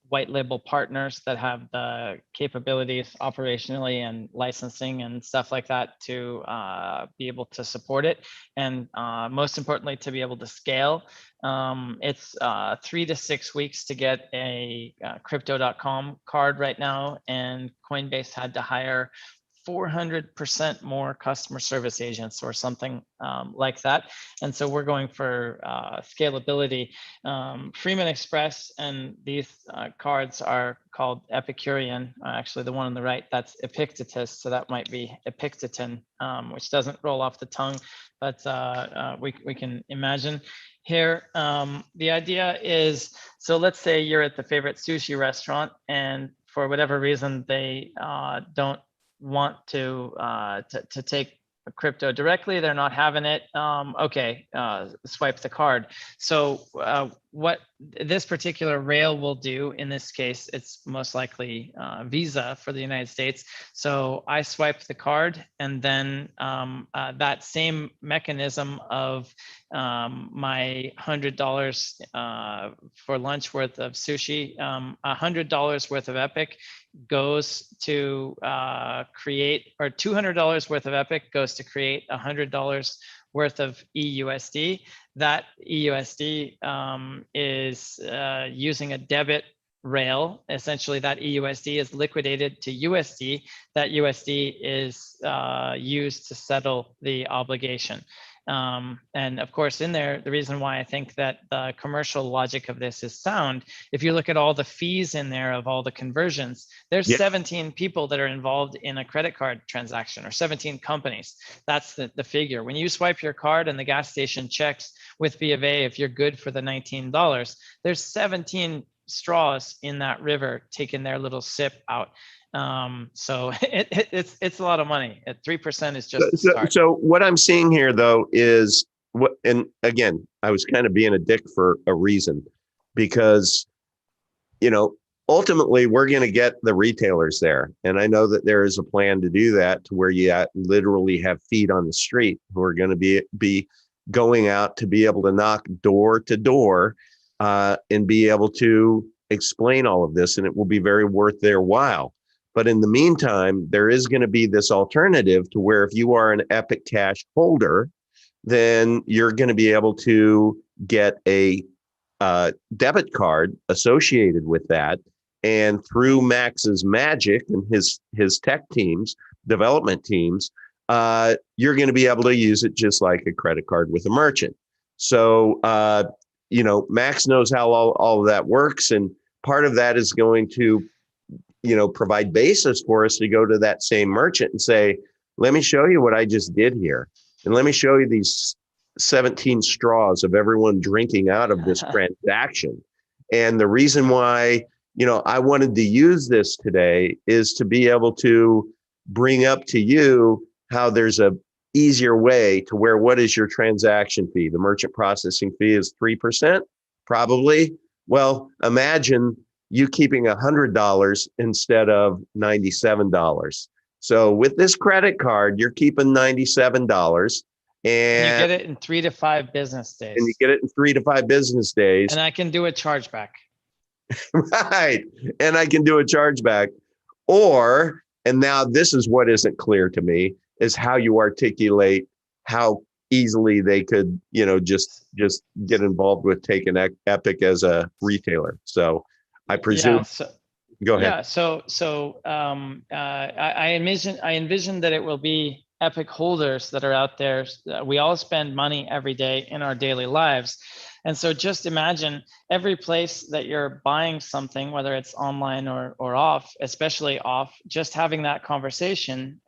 white label partners that have the capabilities operationally and licensing and stuff like that to be able to support it, and most importantly, to be able to scale. It's 3 to 6 weeks to get a crypto.com card right now, and Coinbase had to hire 400% more customer service agents or something like that. And so we're going for scalability. Freeman Express and these cards are called Epicurean. Actually, the one on the right, that's Epictetus. So that might be Epicteton, which doesn't roll off the tongue, but we can imagine here. The idea is, so let's say you're at the favorite sushi restaurant, and for whatever reason, they don't want to take crypto directly, they're not having it. Okay, swipe the card. So what this particular rail will do, in this case, it's most likely Visa for the United States. So I swipe the card, and then that same mechanism of my $100 for lunch worth of sushi, $100 worth of Epic goes to create, or $200 worth of Epic goes to create $100 worth of EUSD. That EUSD is using a debit rail. Essentially, that EUSD is liquidated to USD. That USD is used to settle the obligation. And of course, in there, the reason why I think that the commercial logic of this is sound, if you look at all the fees in there of all the conversions, there's 17 people that are involved in a credit card transaction, or 17 companies. That's the figure. When you swipe your card and the gas station checks with B of A, if you're good for the $19, there's 17 straws in that river taking their little sip out. So it's a lot of money. At 3% is just the start.
So what I'm seeing here, though, is what, and again, I was kind of being a dick for a reason, because, you know, ultimately we're going to get the retailers there. And I know that there is a plan to do that, to where you literally have feet on the street who are going to be going out to be able to knock door to door and be able to explain all of this. And it will be very worth their while. But in the meantime, there is going to be this alternative to where if you are an Epic Cash holder, then you're going to be able to get a debit card associated with that. And through Max's magic and his tech teams, development teams, you're going to be able to use it just like a credit card with a merchant. So, you know, Max knows how all of that works. And part of that is going to, you know, provide basis for us to go to that same merchant and say, let me show you what I just did here. And let me show you these 17 straws of everyone drinking out of this transaction. And the reason why, you know, I wanted to use this today is to be able to bring up to you how there's a easier way to where, what is your transaction fee? The merchant processing fee is 3%, probably. Well, imagine you keeping $100 instead of $97. So with this credit card, you're keeping $97, and
you get it in 3 to 5 business days.
And you get it in 3 to 5 business days.
And I can do a chargeback.
Right. And I can do a chargeback. Or, and now this is what isn't clear to me, is how you articulate how easily they could, you know, just get involved with taking Epic as a retailer. So I presume.
Yeah,
go ahead.
Yeah. So I envision that it will be Epic holders that are out there. We all spend money every day in our daily lives. And so just imagine every place that you're buying something, whether it's online or off, especially off, just having that conversation.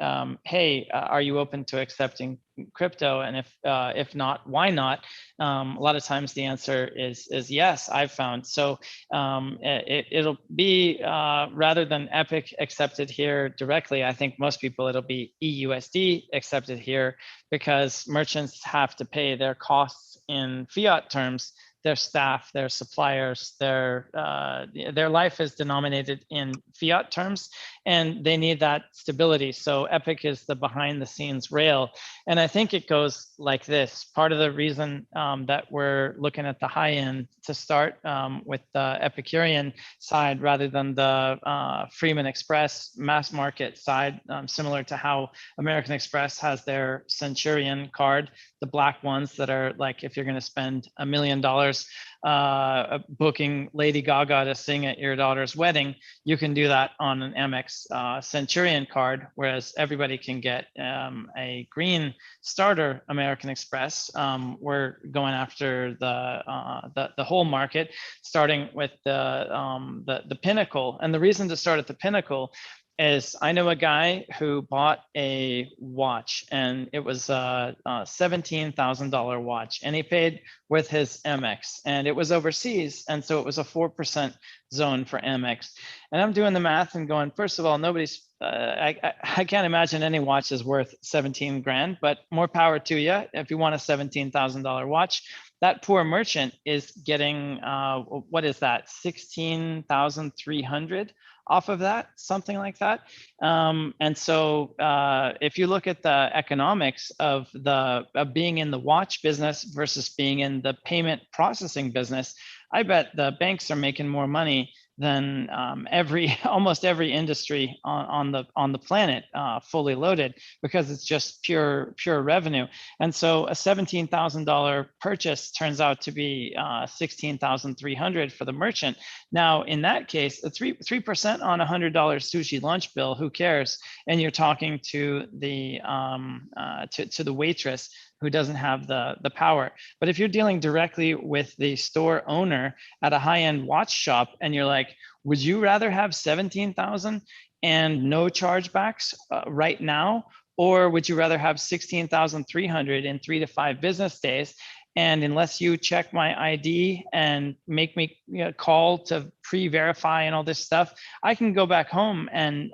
Hey, are you open to accepting crypto? And if not, why not? A lot of times the answer is yes, I've found. So it'll be, rather than Epic accepted here directly, I think most people, it'll be EUSD accepted here, because merchants have to pay their costs in fiat terms. Their staff, their suppliers, their life is denominated in fiat terms, and they need that stability. So Epic is the behind the scenes rail. And I think it goes like this. Part of the reason that we're looking at the high end to start with the Epicurean side rather than the Freeman Express mass market side, similar to how American Express has their Centurion card, the black ones that are like, if you're going to spend $1 million booking Lady Gaga to sing at your daughter's wedding, you can do that on an Amex Centurion card, whereas everybody can get a green starter American Express. We're going after the whole market, starting with the pinnacle. And the reason to start at the pinnacle is I know a guy who bought a watch, and it was a $17,000 watch, and he paid with his Amex, and it was overseas. And so it was a 4% zone for Amex. And I'm doing the math and going, first of all, I can't imagine any watch is worth 17 grand, but more power to you. If you want a $17,000 watch, that poor merchant is getting, what is that? 16,300 off of that, something like that. And so if you look at the economics of being in the watch business versus being in the payment processing business, I bet the banks are making more money than almost every industry on the planet, fully loaded, because it's just pure revenue. And so a $17,000 purchase turns out to be $16,300 for the merchant. Now, in that case, a 3% on $100 sushi lunch bill, who cares? And you're talking to the to the waitress who doesn't have the power. But if you're dealing directly with the store owner at a high-end watch shop, and you're like, would you rather have 17,000 and no chargebacks right now, or would you rather have 16,300 in 3 to 5 business days? And unless you check my ID and make me call to pre-verify and all this stuff, I can go back home and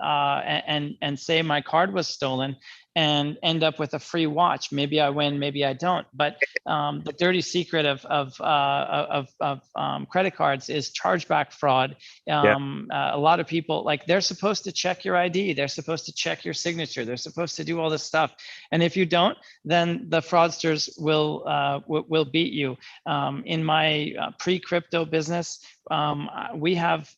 say my card was stolen and end up with a free watch. Maybe I win, maybe I don't. But the dirty secret of credit cards is chargeback fraud. A lot of people, like, they're supposed to check your ID, they're supposed to check your signature, they're supposed to do all this stuff. And if you don't, then the fraudsters will beat you. In my pre-crypto business, we have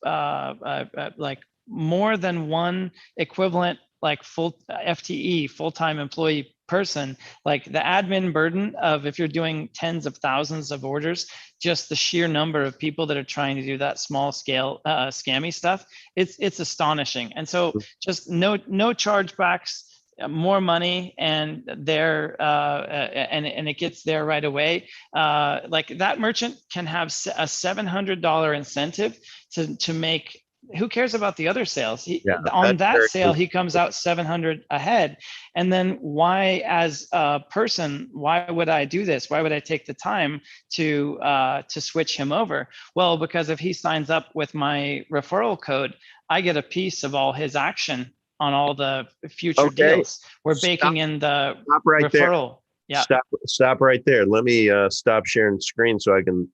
like more than one equivalent, like full FTE, full-time employee person. Like the admin burden of, if you're doing tens of thousands of orders, just the sheer number of people that are trying to do that small scale scammy stuff, it's astonishing. And so just no chargebacks, more money, and there and it gets there right away. Like that merchant can have a $700 incentive to make. Who cares about the other sales? On that sale, he comes out 700 ahead. And then why, as a person, why would I do this? Why would I take the time to switch him over? Well, because if he signs up with my referral code, I get a piece of all his action on all the future deals. We're baking in the referral.
Yeah. Stop right there. Let me stop sharing screen so I can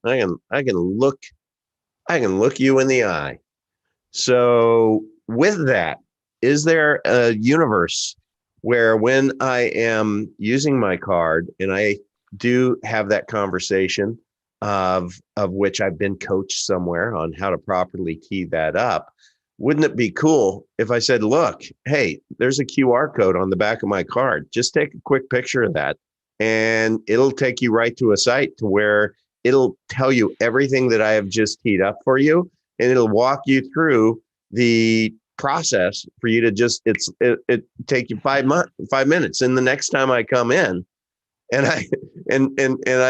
look you in the eye. So with that, is there a universe where when I am using my card and I do have that conversation of which I've been coached somewhere on how to properly key that up, wouldn't it be cool if I said, look, hey, there's a QR code on the back of my card. Just take a quick picture of that and it'll take you right to a site to where it'll tell you everything that I have just keyed up for you. And it'll walk you through the process for you to just, it take you 5 minutes. And the next time I come in and I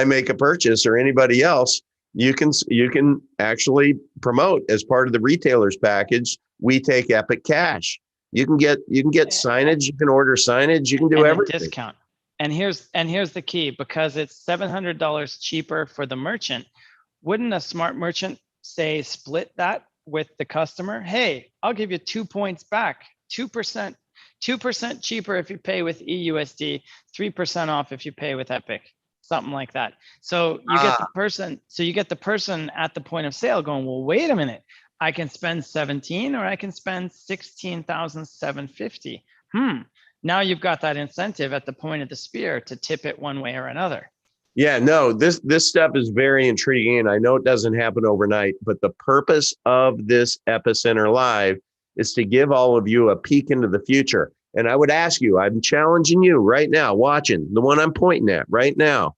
make a purchase, or anybody else, you can actually promote as part of the retailer's package. We take Epic Cash. You can get signage, you can order signage, you can do everything.
Discount. And here's the key, because it's $700 cheaper for the merchant. Wouldn't a smart merchant say split that with the customer? Hey, I'll give you 2 points back, 2% cheaper if you pay with EUSD, 3% off if you pay with Epic, something like that. So you get the person at the point of sale going, well, wait a minute, I can spend 17 or I can spend 16,750. Now you've got that incentive at the point of the spear to tip it one way or another.
Yeah, no, this stuff is very intriguing, and I know it doesn't happen overnight, but the purpose of this Epicenter Live is to give all of you a peek into the future. And I would ask you, I'm challenging you right now, watching, the one I'm pointing at right now,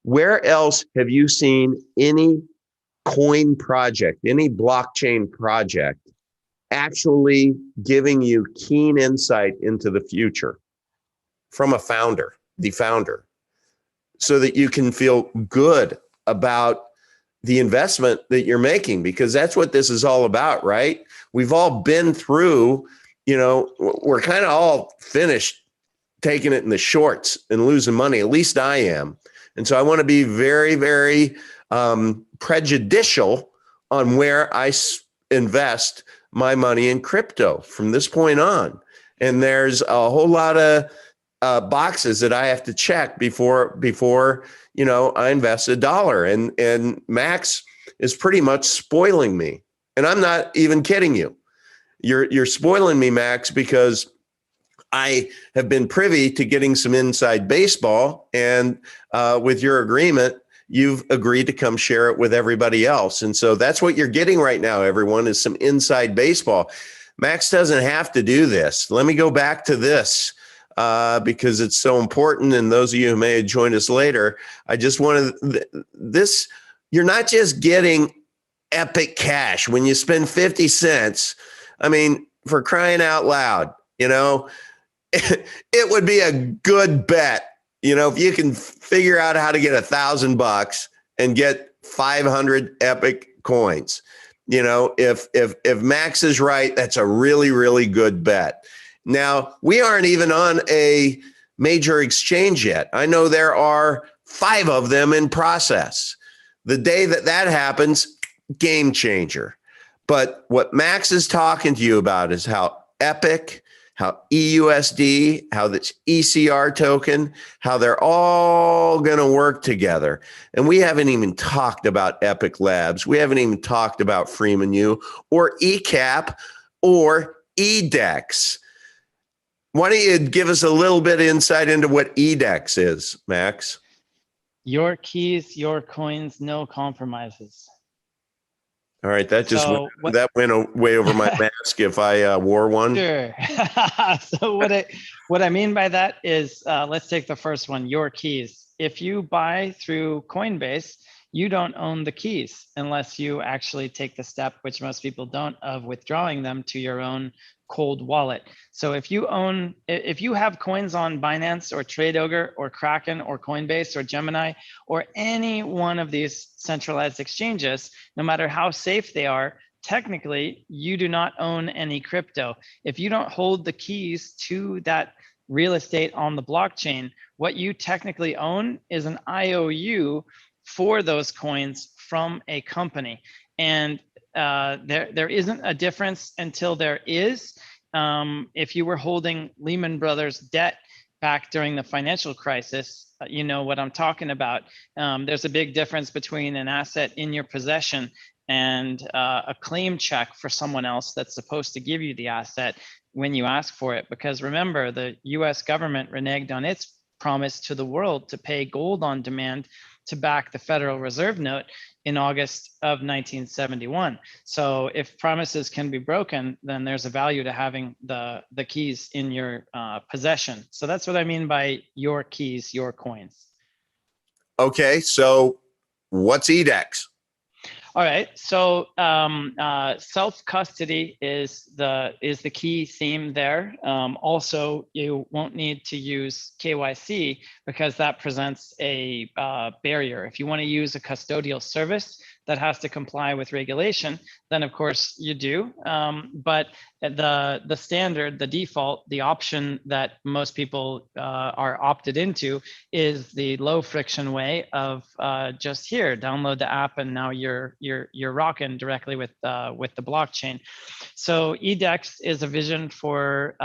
where else have you seen any coin project, any blockchain project actually giving you keen insight into the future from a founder, the founder, so that you can feel good about the investment that you're making? Because that's what this is all about, right? We've all been through, we're kind of all finished taking it in the shorts and losing money. At least I am. And so I want to be very, very prejudicial on where I invest my money in crypto from this point on. And there's a whole lot of boxes that I have to check before I invest $1. And Max is pretty much spoiling me. And I'm not even kidding you. You're spoiling me, Max, because I have been privy to getting some inside baseball, and with your agreement, you've agreed to come share it with everybody else. And so that's what you're getting right now, everyone, is some inside baseball. Max doesn't have to do this. Let me go back to this because it's so important. And those of you who may have joined us later, I just wanted this. You're not just getting epic cash when you spend 50 cents. I mean, for crying out loud, you know, it would be a good bet. You know, if you can figure out how to get $1,000 and get 500 epic coins, you know, if Max is right, that's a really, really good bet. Now, we aren't even on a major exchange yet. I know there are 5 of them in process. The day that happens, game changer. But what Max is talking to you about is how Epic, how EUSD, how this ECR token, how they're all going to work together. And we haven't even talked about Epic Labs. We haven't even talked about Freeman U or ECAP or EDEX. Why don't you give us a little bit of insight into what EDEX is, Max?
Your keys, your coins, no compromises.
All right, that just went way over my mask if I wore one.
Sure. So what I mean by that is, let's take the first one, your keys. If you buy through Coinbase, you don't own the keys unless you actually take the step, which most people don't, of withdrawing them to your own cold wallet. So if you have coins on Binance or TradeOgre or Kraken or Coinbase or Gemini or any one of these centralized exchanges, no matter how safe they are, technically you do not own any crypto. If you don't hold the keys to that real estate on the blockchain, what you technically own is an IOU for those coins from a company. And there isn't a difference until there is. If you were holding Lehman Brothers debt back during the financial crisis, you know what I'm talking about. There's a big difference between an asset in your possession and a claim check for someone else that's supposed to give you the asset when you ask for it. Because remember, the US government reneged on its promise to the world to pay gold on demand to back the Federal Reserve note in August of 1971. So if promises can be broken, then there's a value to having the keys in your possession. So that's what I mean by your keys, your coins.
Okay, so what's EDEX?
All right, so self-custody is the key theme there. Also, you won't need to use KYC because that presents a barrier. If you want to use a custodial service that has to comply with regulation, then of course you do. But the standard, the default, the option that most people are opted into is the low friction way of just here, download the app, and now you're rocking directly with the blockchain. So EDEX is a vision for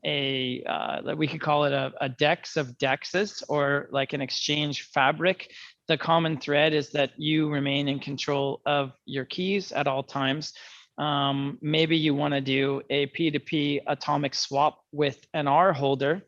we could call it a DEX of DEXs, or like an exchange fabric. The common thread is that you remain in control of your keys at all times. Maybe you want to do a P2P atomic swap with an R holder,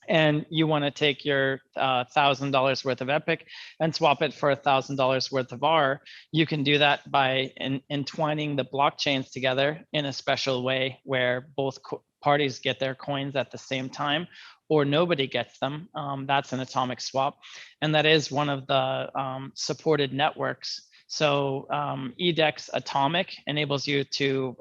and you want to take your $1,000 worth of Epic and swap it for $1,000 worth of R. You can do that by entwining the blockchains together in a special way where both parties get their coins at the same time, or nobody gets them. That's an atomic swap. And that is one of the supported networks. So EDEX Atomic enables you to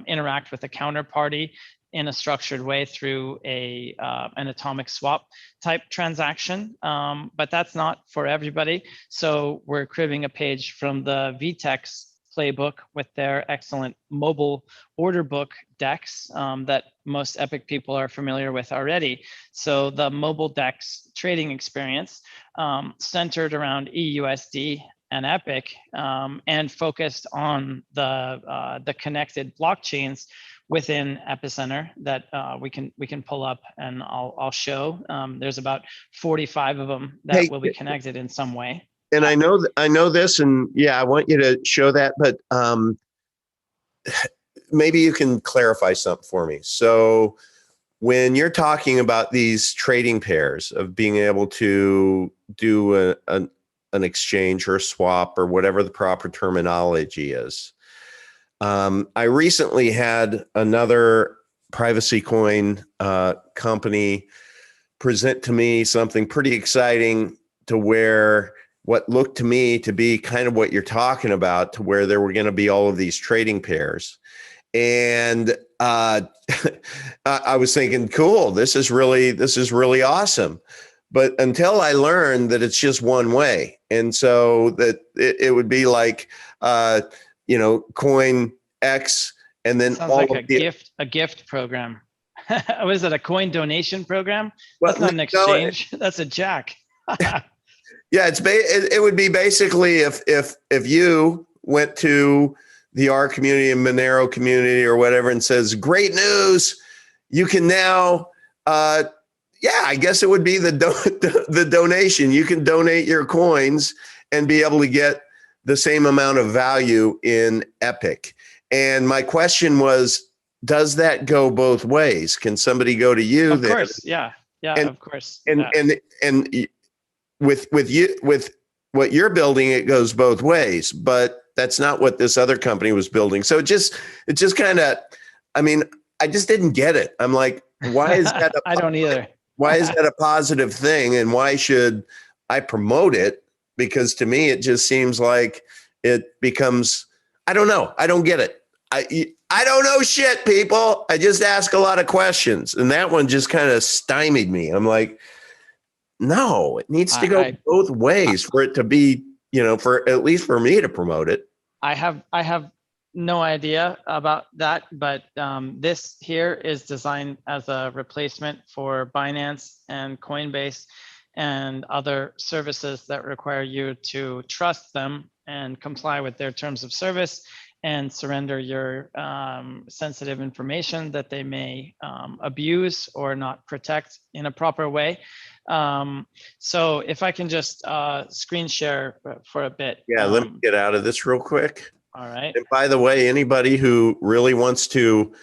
interact with a counterparty in a structured way through an atomic swap type transaction, but that's not for everybody. So we're cribbing a page from the VTEX playbook with their excellent mobile order book DEX that most Epic people are familiar with already. So the mobile DEX trading experience centered around EUSD and Epic and focused on the connected blockchains within Epicenter that we can pull up, and I'll show. There's about 45 of them that will be connected in some way.
And I know this, and yeah, I want you to show that, but maybe you can clarify something for me. So when you're talking about these trading pairs of being able to do an exchange or a swap or whatever the proper terminology is. I recently had another privacy coin company present to me something pretty exciting, to where what looked to me to be kind of what you're talking about, to where there were going to be all of these trading pairs. And I was thinking, cool, this is really awesome. But until I learned that it's just one way, and so that it would be like, coin X, and then
sounds like a gift program. Was it a coin donation program?
Well,
that's not an exchange. That's a jack.
Yeah, it would be basically if you went to the R community and Monero community or whatever and says, great news, you can now, I guess it would be the donation. You can donate your coins and be able to get the same amount of value in Epic. And my question was, does that go both ways? Can somebody go to you?
Of course, yeah, of course.
And with what you're building, it goes both ways, but that's not what this other company was building. So it just kind of, I just didn't get it. I'm like, why is that?
I don't either.
Why is that a positive thing? And why should I promote it? Because to me, it just seems like it becomes, I don't know. I don't get it. I don't know shit, people. I just ask a lot of questions. And that one just kind of stymied me. I'm like, no, it needs to go both ways for it to be, for at least for me to promote it.
I have no idea about that, but this here is designed as a replacement for Binance and Coinbase and other services that require you to trust them and comply with their terms of service and surrender your sensitive information that they may abuse or not protect in a proper way. So if I can just screen share for a bit.
Yeah, let me get out of this real quick.
All right.
And by the way, anybody who really wants to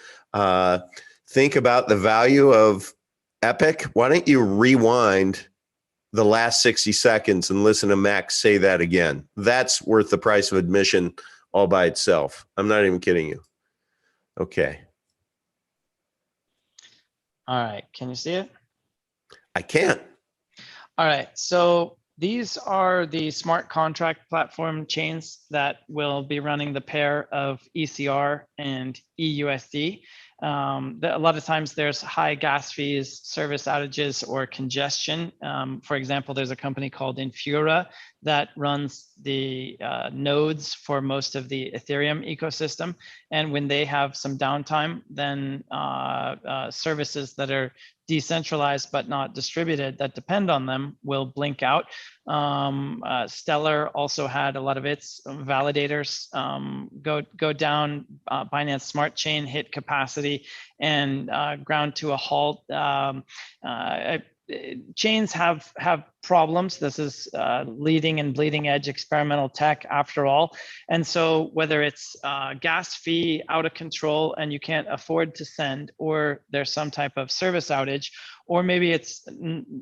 think about the value of Epic, why don't you rewind the last 60 seconds and listen to Max say that again? That's worth the price of admission all by itself. I'm not even kidding you. Okay.
All right. Can you see it?
I can't.
All right. So these are the smart contract platform chains that will be running the pair of ECR and EUSD. A lot of times there's high gas fees, service outages, or congestion. For example, there's a company called Infura that runs the nodes for most of the Ethereum ecosystem. And when they have some downtime, then services that are decentralized but not distributed that depend on them will blink out. Stellar also had a lot of its validators go down. Binance Smart Chain hit capacity and ground to a halt. Chains have problems. This is leading and bleeding edge experimental tech after all. And so whether it's gas fee out of control and you can't afford to send, or there's some type of service outage, or maybe it's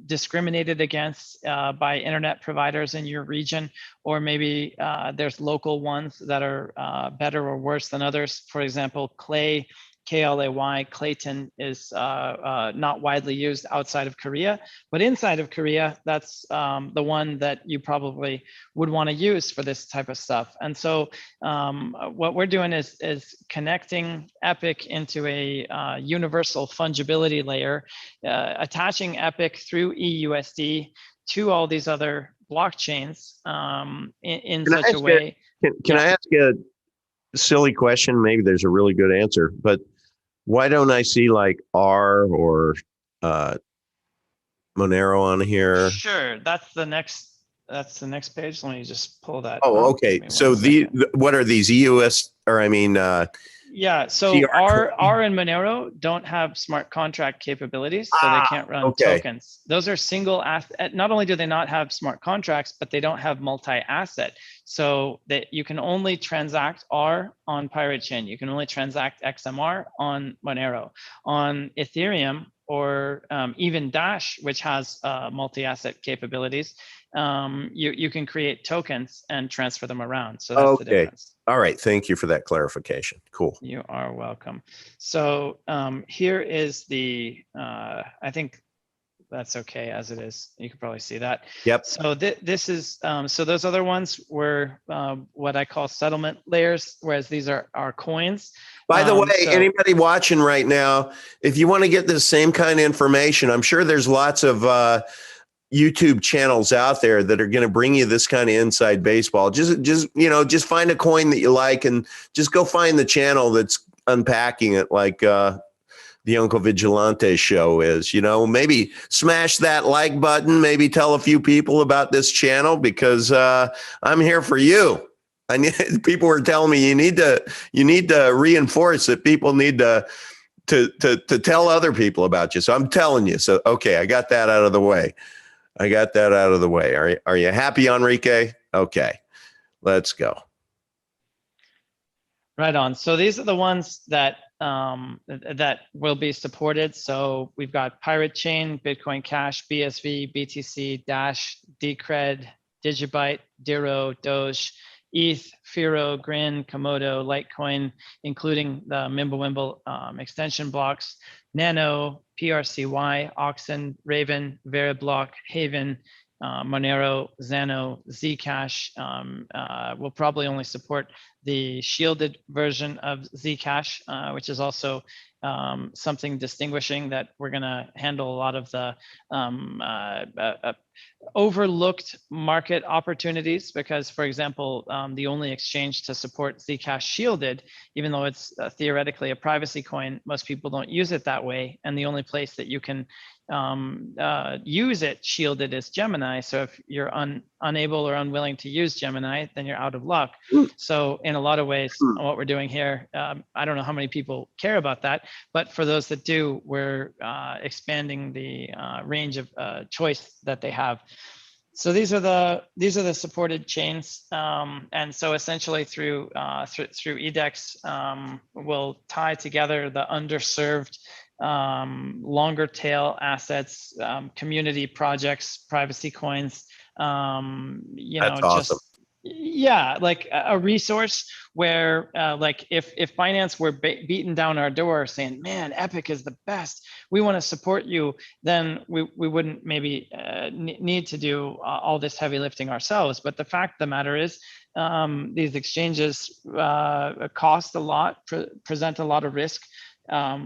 discriminated against by internet providers in your region, or maybe there's local ones that are better or worse than others. For example, KLAY, Clayton is not widely used outside of Korea, but inside of Korea, that's the one that you probably would want to use for this type of stuff. And so what we're doing is connecting Epic into a universal fungibility layer, attaching Epic through EUSD to all these other blockchains in such a way.
Can I ask you a silly question? Maybe there's a really good answer, but why don't I see like R or Monero on here?
Sure, that's the next page. Let me just pull that.
Oh, okay. So what are these EUS or
yeah, so R and Monero don't have smart contract capabilities, so they can't run tokens. Those are single asset. Not only do they not have smart contracts, but they don't have multi-asset. So that you can only transact R on Pirate Chain. You can only transact XMR on Monero. On Ethereum, or even Dash, which has multi-asset capabilities, you can create tokens and transfer them around. So that's the difference.
All right. Thank you for that clarification. Cool.
You are welcome. So here is the, I think that's okay as it is. You can probably see that.
Yep.
So this is, so those other ones were what I call settlement layers, whereas these are coins.
By the way, anybody watching right now, if you want to get the same kind of information, I'm sure there's lots of YouTube channels out there that are going to bring you this kind of inside baseball. Just find a coin that you like and just go find the channel that's unpacking it, like the Uncle Vigilante Show is. Maybe smash that like button, maybe tell a few people about this channel, because I'm here for you. People were telling me you need to reinforce that people need to tell other people about you. So I'm telling you. So, okay, I got that out of the way. Are you happy, Enrique? Okay, let's go.
Right on. So these are the ones that that will be supported. So we've got Pirate Chain, Bitcoin Cash, BSV, BTC, Dash, Decred, Digibyte, Diro, Doge, ETH, Firo, Grin, Komodo, Litecoin, including the Mimblewimble extension blocks, Nano, PRCY, Oxen, Raven, Veriblock, Haven, Monero, Xano, Zcash. Will probably only support the shielded version of Zcash, which is also something distinguishing that we're going to handle a lot of the overlooked market opportunities, because, for example, the only exchange to support Zcash shielded, even though it's theoretically a privacy coin, most people don't use it that way. And the only place that you can use it shielded is Gemini. So if you're unable or unwilling to use Gemini, then you're out of luck. So in a lot of ways, what we're doing here, I don't know how many people care about that, but for those that do, we're expanding the range of choice that they have. So these are the supported chains, and so essentially through EDEX, we'll tie together the underserved, longer tail assets, community projects, privacy coins.
That's awesome.
Yeah, like a resource where like if Binance were beating down our door saying, man, Epic is the best, we want to support you, then we wouldn't maybe need to do all this heavy lifting ourselves. But the fact of the matter is, these exchanges cost a lot, present a lot of risk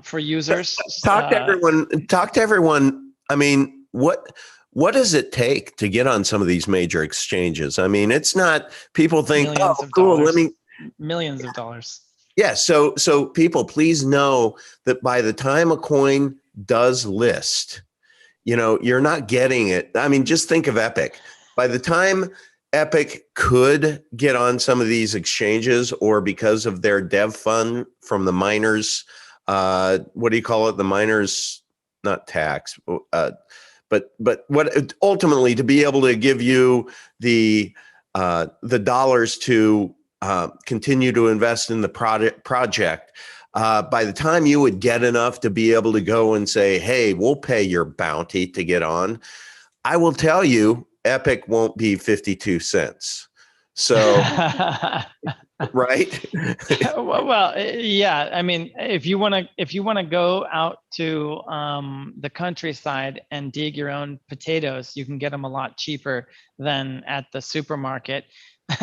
for users.
Talk to everyone. I mean, what does it take to get on some of these major exchanges? I mean, it's not, people think,
millions of
cool,
dollars. Millions of dollars.
Yeah. So people, please know that by the time a coin does list, you're not getting it. I mean, just think of Epic. By the time Epic could get on some of these exchanges, or because of their dev fund from the miners, what do you call it? The miners, not tax, but what ultimately to be able to give you the dollars to continue to invest in the project. By the time you would get enough to be able to go and say, hey, we'll pay your bounty to get on, I will tell you, Epic won't be 52 cents. So, right?
Well, yeah. I mean, if you want to go out to the countryside and dig your own potatoes, you can get them a lot cheaper than at the supermarket.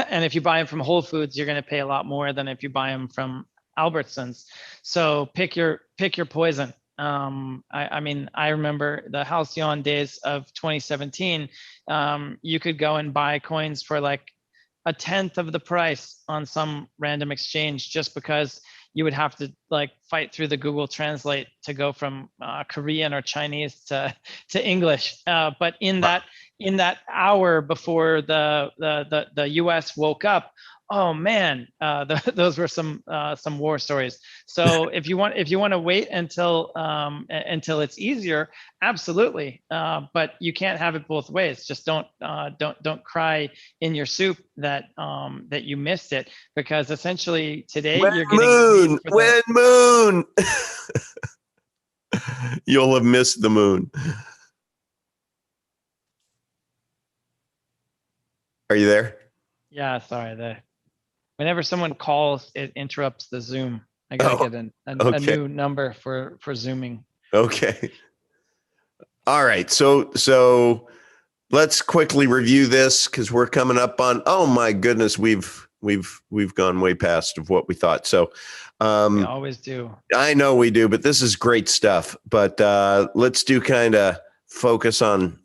And if you buy them from Whole Foods, you're going to pay a lot more than if you buy them from Albertsons. So pick your poison. I mean, I remember the halcyon days of 2017. You could go and buy coins for like a tenth of the price on some random exchange, just because you would have to like fight through the Google Translate to go from Korean or Chinese to English. But in that hour before the US woke up, oh man, those were some war stories. So if you want to wait until it's easier, absolutely. But you can't have it both ways. Just don't cry in your soup that you missed it, because essentially today you're getting
moon. You'll have missed the moon. Are you there?
Yeah, sorry. Whenever someone calls, it interrupts the Zoom. I gotta
Oh,
get a
okay.
new number for Zooming.
Okay. All right. So let's quickly review this because we're coming up on, oh my goodness, we've gone way past of what we thought. So
We always do.
I know we do, but this is great stuff. But let's do kind of focus on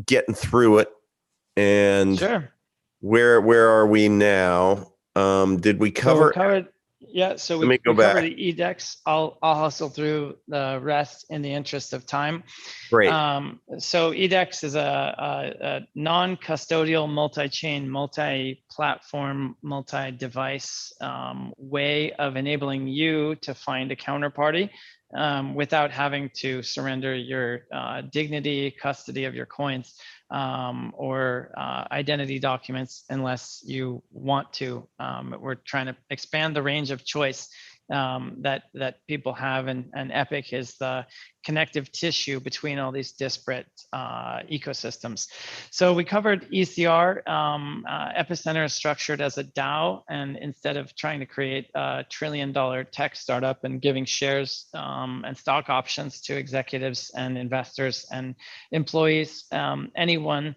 getting through it. And
Sure.
where are we now? Did we
So we
cover?
covered, yeah. So
Let me go
we covered
back.
the EDEX. I'll hustle through the rest in the interest of time.
Great.
So EDEX is a non-custodial, multi-chain, multi-platform, multi-device way of enabling you to find a counterparty without having to surrender your dignity, custody of your coins, or identity documents unless you want to. We're trying to expand the range of choice that people have, and Epic is the connective tissue between all these disparate ecosystems. So we covered ECR. Epicenter is structured as a DAO, and instead of trying to create a $1 trillion tech startup and giving shares and stock options to executives and investors and employees, anyone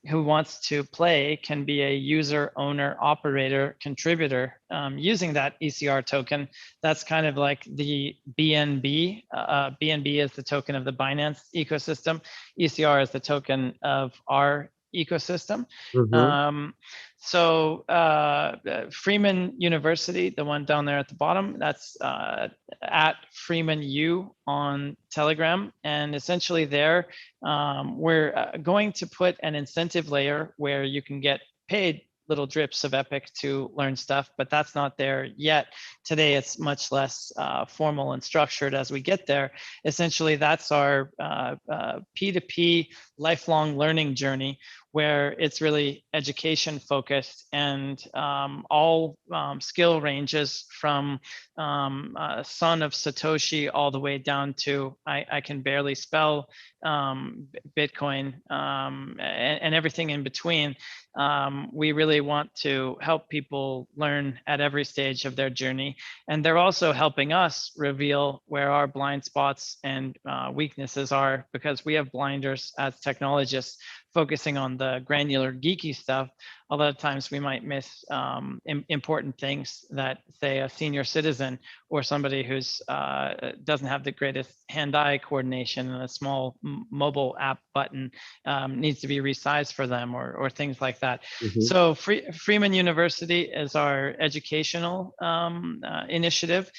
who wants to play can be a user, owner, operator, contributor using that ECR token. That's kind of like the BNB. BNB is the token of the Binance ecosystem. ECR is the token of our ecosystem.
Mhm.
So Freeman University, the one down there at the bottom, that's at Freeman U on Telegram. And essentially there, we're going to put an incentive layer where you can get paid little drips of Epic to learn stuff, but that's not there yet. Today, it's much less formal and structured as we get there. Essentially, that's our P2P lifelong learning journey, where it's really education focused, and all skill ranges from son of Satoshi all the way down to I can barely spell Bitcoin, and everything in between. We really want to help people learn at every stage of their journey. And they're also helping us reveal where our blind spots and weaknesses are, because we have blinders as technologists focusing on the granular geeky stuff. A lot of times we might miss important things that, say, a senior citizen or somebody who's doesn't have the greatest hand-eye coordination, and a small mobile app button needs to be resized for them, or things like that.
Mhm.
So Freeman University is our educational initiative.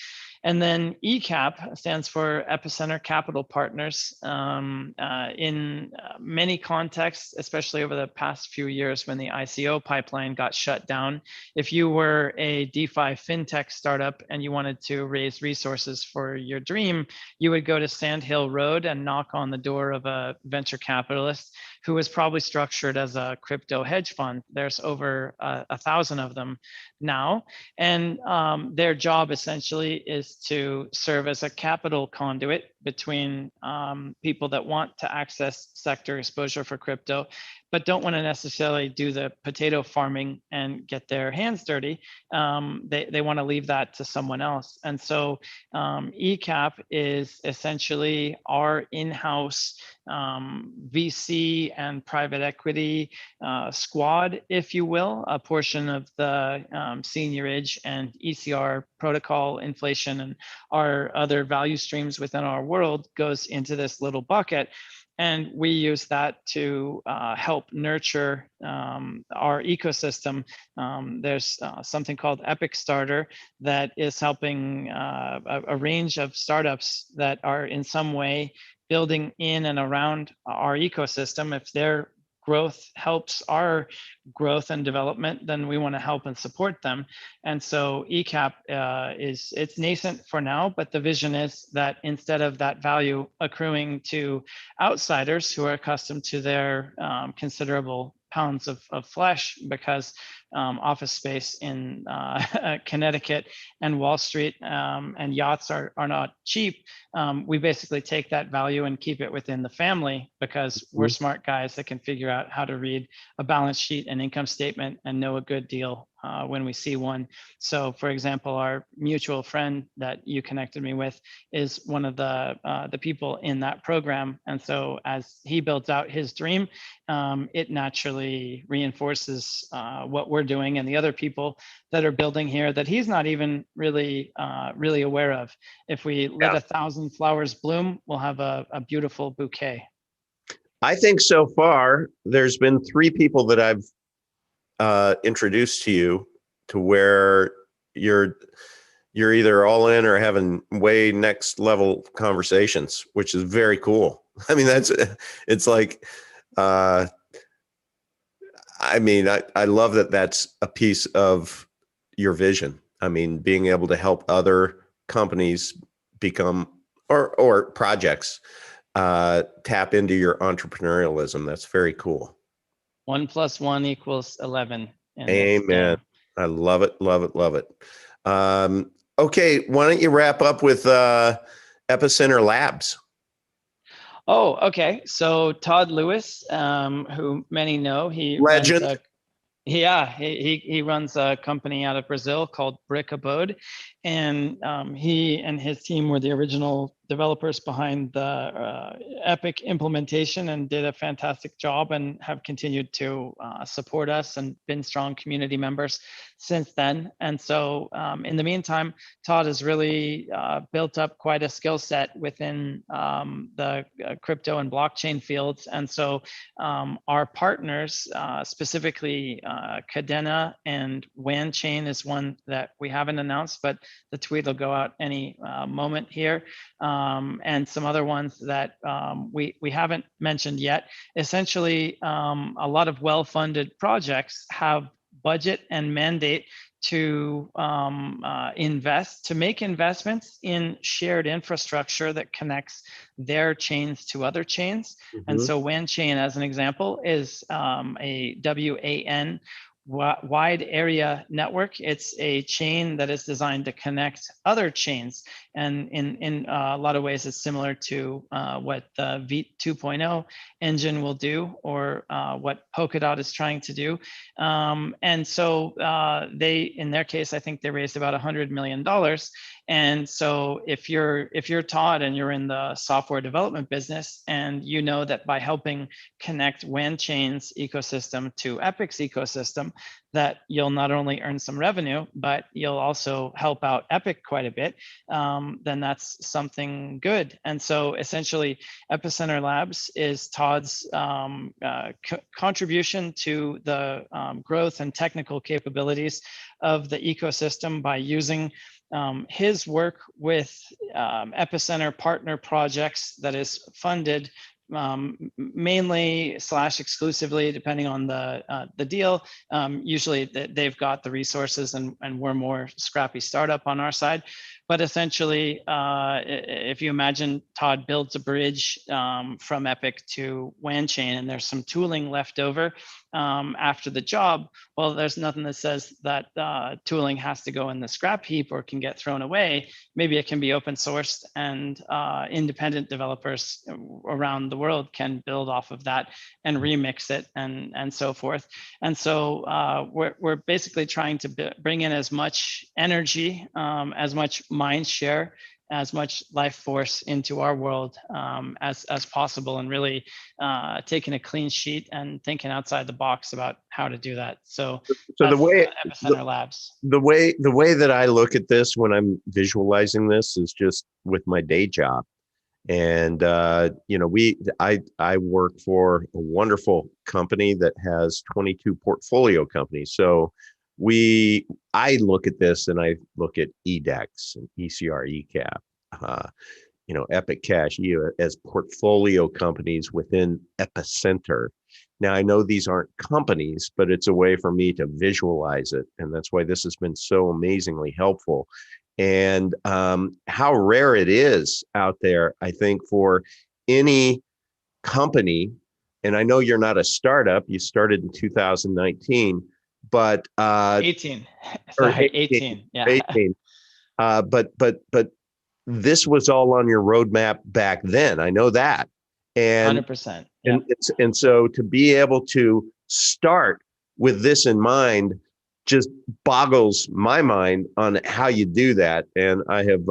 And then ECAP stands for Epicenter Capital Partners. In many contexts, especially over the past few years when the ICO pipeline got shut down, if you were a DeFi fintech startup and you wanted to raise resources for your dream, you would go to Sand Hill Road and knock on the door of a venture capitalist who is probably structured as a crypto hedge fund. There's over 1,000 of them now. And their job essentially is to serve as a capital conduit between people that want to access sector exposure for crypto, but don't want to necessarily do the potato farming and get their hands dirty. They want to leave that to someone else. And so ECAP is essentially our in-house VC and private equity squad, if you will. A portion of the seniorage and ECR protocol inflation and our other value streams within our world goes into this little bucket. And we use that to help nurture our ecosystem. There's something called Epic Starter that is helping a range of startups that are in some way building in and around our ecosystem. If their growth helps our growth and development, then we want to help and support them. And so ECAP it's nascent for now, but the vision is that instead of that value accruing to outsiders who are accustomed to their considerable pounds of flesh, because office space in Connecticut and Wall Street and yachts are not cheap. We basically take that value and keep it within the family, because we're smart guys that can figure out how to read a balance sheet and income statement and know a good deal when we see one. So, for example, our mutual friend that you connected me with is one of the people in that program, and so as he builds out his dream, it naturally reinforces what we're doing and the other people that are building here that he's not even really aware of. If we let 1,000 flowers bloom, we'll have a beautiful bouquet.
I think so far there's been 3 people that I've introduced to you to where you're either all in or having way next level conversations, which is very cool. I mean, it's like, I mean, I love that that's a piece of your vision. I mean, being able to help other companies become, or projects, tap into your entrepreneurialism. That's very cool.
1 + 1 = 11.
Amen. I love it. Love it. Love it. Okay. Why don't you wrap up with Epicenter Labs?
Oh, okay. So Todd Lewis, who many know, he
Legend.
he runs a company out of Brazil called Brick Abode, and he and his team were the original developers behind the Epic implementation and did a fantastic job and have continued to support us and been strong community members since then. And so in the meantime, Todd has really built up quite a skill set within the crypto and blockchain fields. And so our partners, specifically Cadena and WanChain is one that we haven't announced, but the tweet will go out any moment here. And some other ones that we haven't mentioned yet. Essentially, a lot of well-funded projects have budget and mandate to make investments in shared infrastructure that connects their chains to other chains. Mm-hmm. And so WanChain, as an example, is a WAN, wide area network. It's a chain that is designed to connect other chains, and in a lot of ways it's similar to what the V 2.0 engine will do, or what Polkadot is trying to do. And so they, in their case, I think they raised about $100 million. And so if you're Todd and you're in the software development business, and you know that by helping connect WanChain's ecosystem to Epic's ecosystem, that you'll not only earn some revenue, but you'll also help out Epic quite a bit, then that's something good. And so essentially, Epicenter Labs is Todd's contribution to the growth and technical capabilities of the ecosystem by using his work with Epicenter partner projects that is funded mainly / exclusively, depending on the deal. Usually they've got the resources, and we're more scrappy startup on our side. But essentially, if you imagine Todd builds a bridge from Epic to WanChain, and there's some tooling left over after the job, well, there's nothing that says that tooling has to go in the scrap heap or can get thrown away. Maybe it can be open sourced, and independent developers around the world can build off of that and remix it and so forth. And so we're basically trying to bring in as much energy, as much mind share, as much life force into our world as possible, and really taking a clean sheet and thinking outside the box about how to do that. So
the way
Epicenter Labs.
The way that I look at this when I'm visualizing this is just with my day job. And I work for a wonderful company that has 22 portfolio companies. So I look at this, and I look at EDEX and ECR, ECAP, Epic Cash as portfolio companies within Epicenter. Now, I know these aren't companies, but it's a way for me to visualize it. And that's why this has been so amazingly helpful. And how rare it is out there, I think, for any company and I know you're not a startup. You started in 2019, but
18.
or
Sorry, 18. Yeah.
18. But this was all on your roadmap back then. I know that. And
100%. Yeah.
and so to be able to start with this in mind just boggles my mind on how you do that. And I have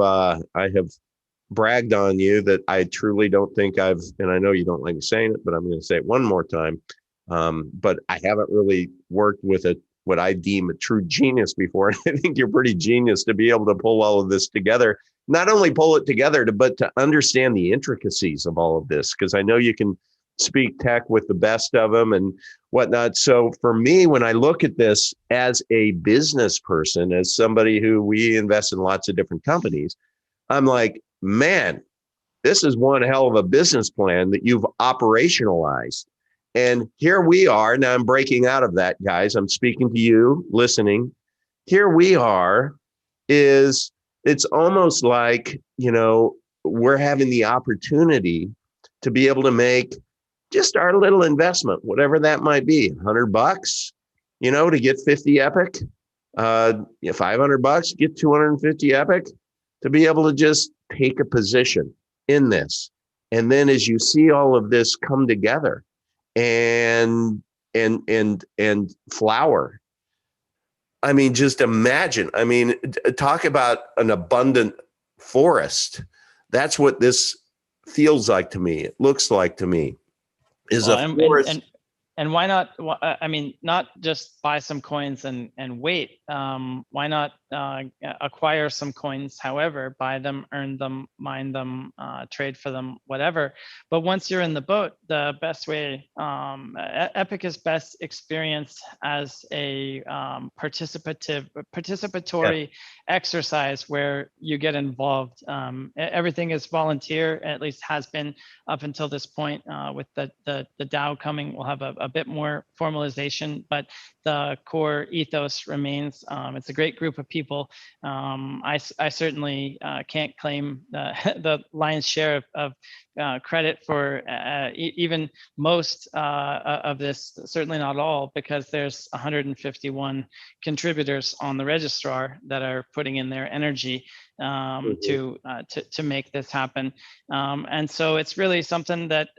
bragged on you that I truly don't think I've, and I know you don't like me saying it, but I'm going to say it one more time. But I haven't really worked with what I deem a true genius before. And I think you're pretty genius to be able to pull all of this together. Not only pull it together, but to understand the intricacies of all of this, because I know you can speak tech with the best of them and whatnot. So for me, when I look at this as a business person, as somebody who we invest in lots of different companies, I'm like, man, this is one hell of a business plan that you've operationalized. And here we are. Now I'm breaking out of that, guys. I'm speaking to you, listening. Here we are. It's almost like, we're having the opportunity to be able to make just our little investment, whatever that might be, $100, to get 50 Epic, $500, get 250 Epic, to be able to just take a position in this. And then as you see all of this come together and flower, I mean, just imagine, talk about an abundant forest. That's what this feels like to me. It looks like to me is
Well,
a forest.
And why not? Not just buy some coins and wait. Why not acquire some coins? However, buy them, earn them, mine them, trade for them, whatever. But once you're in the boat, the best way, Epic is best experienced as a participatory exercise where you get involved. Everything is volunteer, at least has been up until this point. With the DAO coming, we'll have a bit more formalization, but the core ethos remains. It's a great group of people. I certainly can't claim the lion's share of credit for even most of this, certainly not all, because there's 151 contributors on the registrar that are putting in their energy to make this happen. And so it's really something that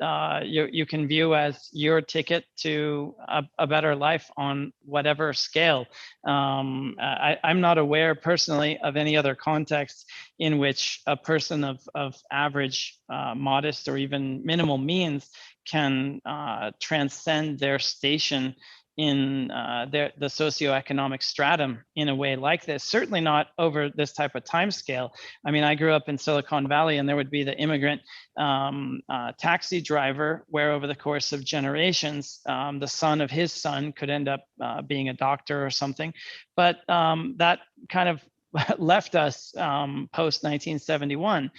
you can view as your ticket to a better life on whatever scale. I'm not aware personally of any other context in which a person of average, modest, or even minimal means can transcend their station in the socioeconomic stratum in a way like this. Certainly not over this type of time scale. I mean, I grew up in Silicon Valley, and there would be the immigrant taxi driver, where over the course of generations, the son of his son could end up being a doctor or something. But that kind of left us post 1971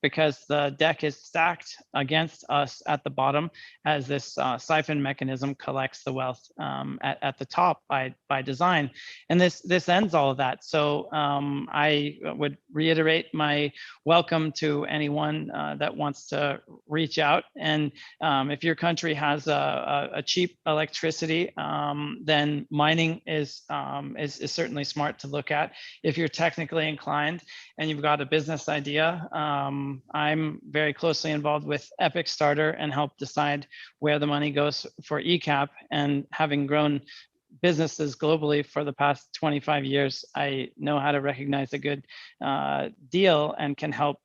because the deck is stacked against us at the bottom as this siphon mechanism collects the wealth at the top by design. And this ends all of that. So I would reiterate my welcome to anyone that wants to reach out. And if your country has a cheap electricity, then mining is certainly smart to look at. If you're technically inclined and you've got a business idea, I'm very closely involved with Epic Starter and help decide where the money goes for ECAP. And having grown businesses globally for the past 25 years, I know how to recognize a good deal and can help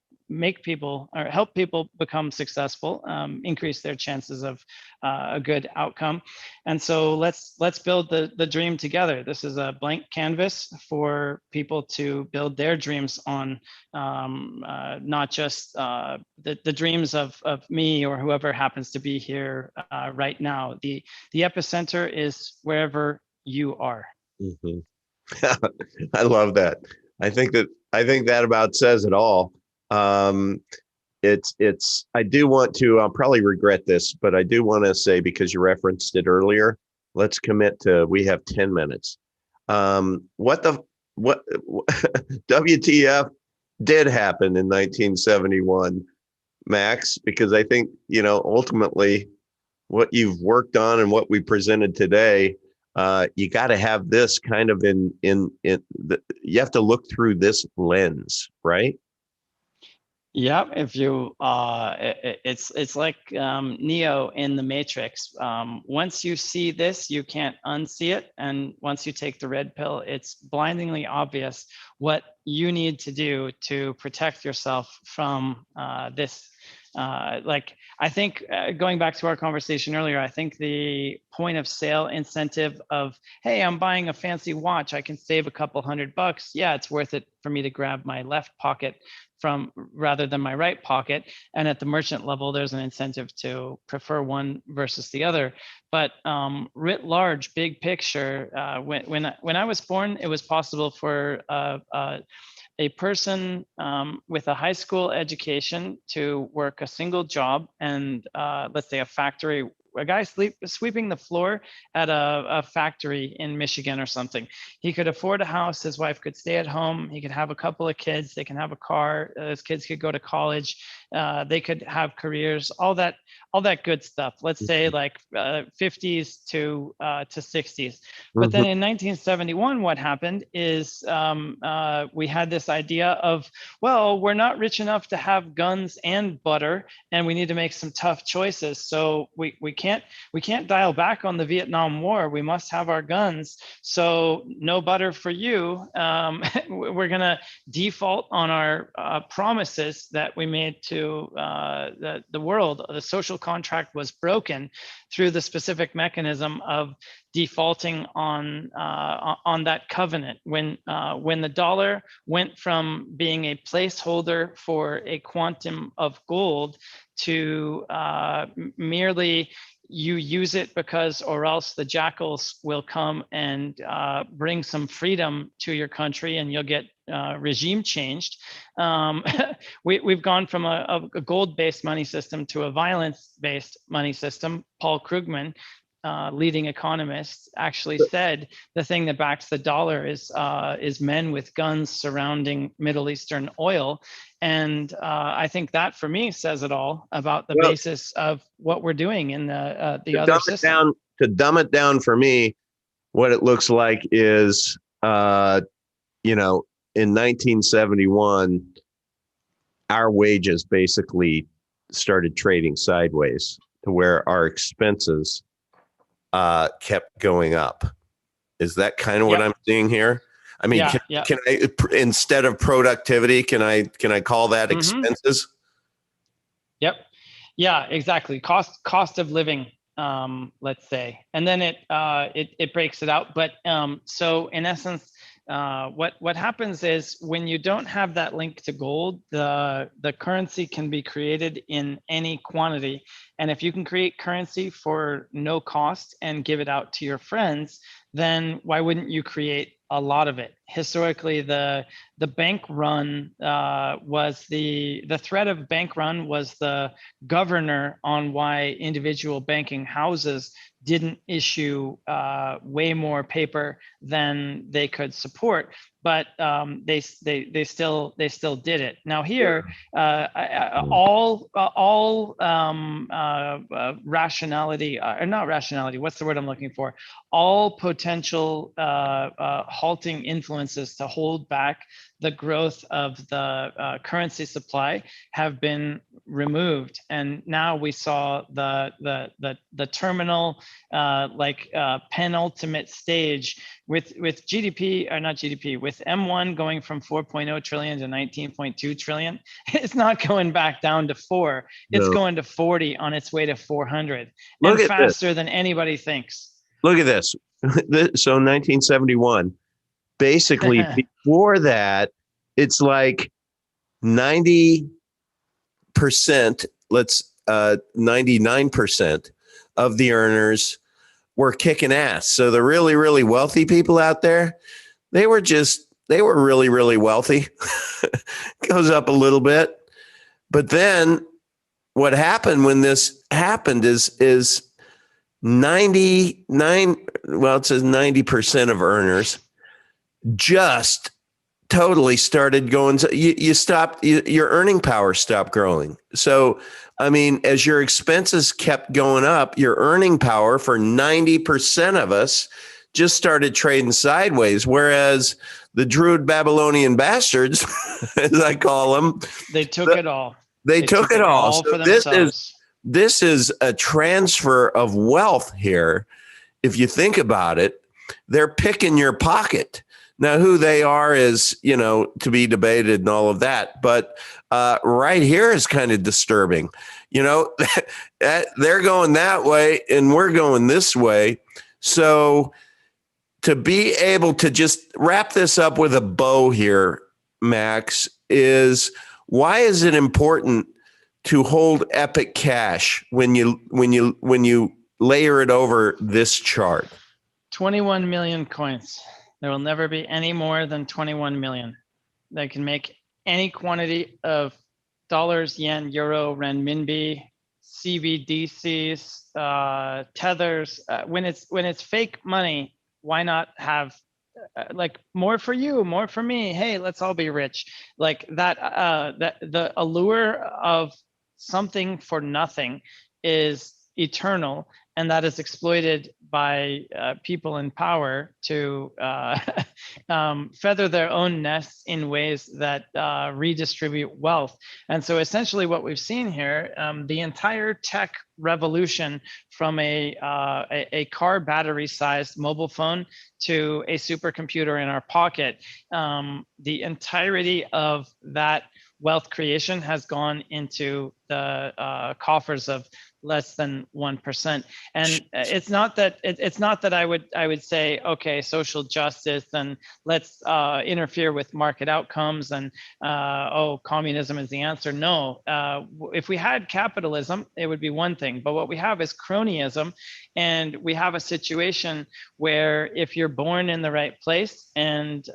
people become successful, increase their chances of a good outcome. And so let's build the dream together. This is a blank canvas for people to build their dreams on, not just the dreams of me or whoever happens to be here right now. The epicenter is wherever you are.
Mm-hmm. I love that. I think that about says it all. I do want to, I'll probably regret this, but I do want to say, because you referenced it earlier, let's commit to, we have 10 minutes. What WTF did happen in 1971, Max? Because I think, ultimately what you've worked on and what we presented today, you got to have this kind of you have to look through this lens, right?
Yeah, if you, it's like Neo in the Matrix. Once you see this, you can't unsee it, and once you take the red pill, it's blindingly obvious what you need to do to protect yourself from this. Like, I think going back to our conversation earlier, I think the point of sale incentive of, hey, I'm buying a fancy watch, I can save a couple $100. Yeah, it's worth it for me to grab my left pocket from rather than my right pocket. And at the merchant level, there's an incentive to prefer one versus the other. But writ large, big picture, when I was born, it was possible for a person with a high school education to work a single job and let's say a guy sweeping the floor at a factory in Michigan or something. He could afford a house, his wife could stay at home, he could have a couple of kids, they can have a car, his kids could go to college, they could have careers, all that good stuff. Let's say like 50s to 60s. But then in 1971, what happened is we had this idea of, well, we're not rich enough to have guns and butter, and we need to make some tough choices. So we can't dial back on the Vietnam War. We must have our guns. So no butter for you. We're gonna default on our promises that we made to the world. The social contract was broken through the specific mechanism of defaulting on that covenant. When the dollar went from being a placeholder for a quantum of gold to merely you use it because or else the jackals will come and bring some freedom to your country and you'll get regime changed. We've gone from a gold-based money system to a violence-based money system. Paul Krugman, leading economist, actually said the thing that backs the dollar is men with guns surrounding Middle Eastern oil. And I think that for me says it all about the basis of what we're doing in the other system.
To dumb it down for me, what it looks like is, in 1971, our wages basically started trading sideways to where our expenses kept going up. Is that kind of what I'm seeing here? I mean, can I, instead of productivity, can I call that expenses?
Yep. Yeah, exactly. Cost of living, let's say, and then it breaks it out. But so in essence, what happens is when you don't have that link to gold, the currency can be created in any quantity. And if you can create currency for no cost and give it out to your friends, then why wouldn't you create a lot of it? Historically, the bank run was the threat of bank run was the governor on why individual banking houses didn't issue way more paper than they could support, but they still did it. Now here, all rationality, or not rationality, what's the word I'm looking for? All potential halting influences to hold back the growth of the currency supply have been removed, and now we saw the terminal penultimate stage with GDP, or not GDP, with M1 going from 4.0 trillion to 19.2 trillion. It's not going back down to 4. It's going to 40 on its way to 400, and faster than anybody thinks.
Look at this. So 1971. Basically, before that, it's like 90%, 99% of the earners were kicking ass. So the really, really wealthy people out there, they were really, really wealthy. Goes up a little bit. But then what happened when this happened is 99, well, it says 90% of earners just totally started going. So your earning power stopped growing. So I mean, as your expenses kept going up, your earning power for 90% of us just started trading sideways. Whereas the Druid Babylonian bastards, as I call them,
they took it all.
They took it all. So
for themselves.
This is a transfer of wealth here. If you think about it, they're picking your pocket. Now, who they are is, to be debated and all of that. But right here is kind of disturbing. They're going that way and we're going this way. So to be able to just wrap this up with a bow here, Max, is why is it important to hold Epic cash when you layer it over this chart?
21 million coins. There will never be any more than 21 million. They can make any quantity of dollars, yen, euro, renminbi, CBDCs, tethers. When it's fake money, why not have more for you, more for me? Hey, let's all be rich. Like that. That the allure of something for nothing is eternal, and that is exploited by people in power to feather their own nests in ways that redistribute wealth. And so essentially what we've seen here, the entire tech revolution from a car battery sized mobile phone to a supercomputer in our pocket, the entirety of that wealth creation has gone into the coffers of less than 1%. And it's not that I would say, okay, social justice and let's interfere with market outcomes and communism is the answer. No, if we had capitalism, it would be one thing, but what we have is cronyism. And we have a situation where if you're born in the right place and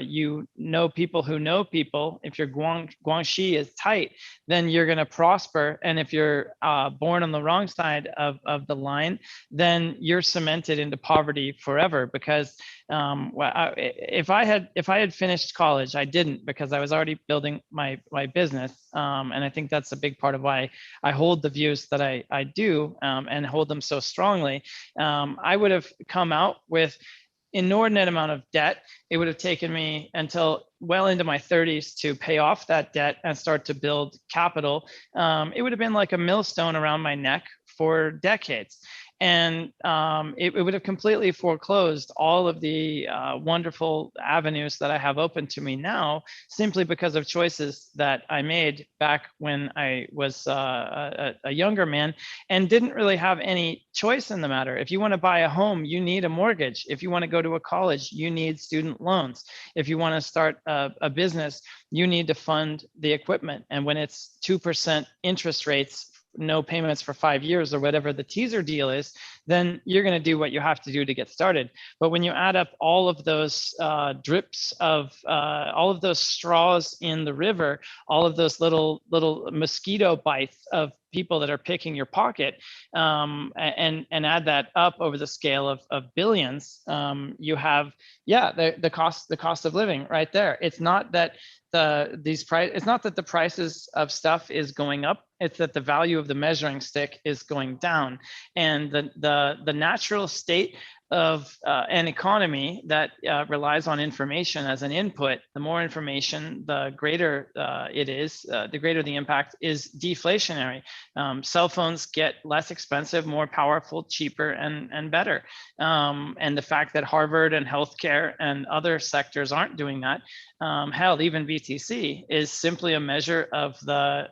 you know people who know people, if your guanxi is tight, then you're going to prosper. And if you're born on the wrong side of the line, then you're cemented into poverty forever. Because if I had finished college, I didn't, because I was already building my business. And I think that's a big part of why I hold the views that I do and hold them so strongly. I would have come out with inordinate amount of debt. It would have taken me until well into my 30s to pay off that debt and start to build capital. It would have been like a millstone around my neck for decades. And it would have completely foreclosed all of the wonderful avenues that I have open to me now, simply because of choices that I made back when I was a younger man and didn't really have any choice in the matter. If you want to buy a home, you need a mortgage. If you want to go to a college, you need student loans. If you want to start a business, you need to fund the equipment. And when it's 2% interest rates, no payments for 5 years or whatever the teaser deal is, then you're going to do what you have to do to get started. But when you add up all of those drips of all of those straws in the river, all of those little mosquito bites of people that are picking your pocket, and add that up over the scale of billions, you have the cost of living right there. It's not that it's not that the prices of stuff is going up, it's that the value of the measuring stick is going down. And the natural state of an economy that relies on information as an input, the more information, the greater it is, the greater the impact is deflationary. Cell phones get less expensive, more powerful, cheaper, and better. And the fact that Harvard and healthcare and other sectors aren't doing that, hell, even BTC is simply a measure of the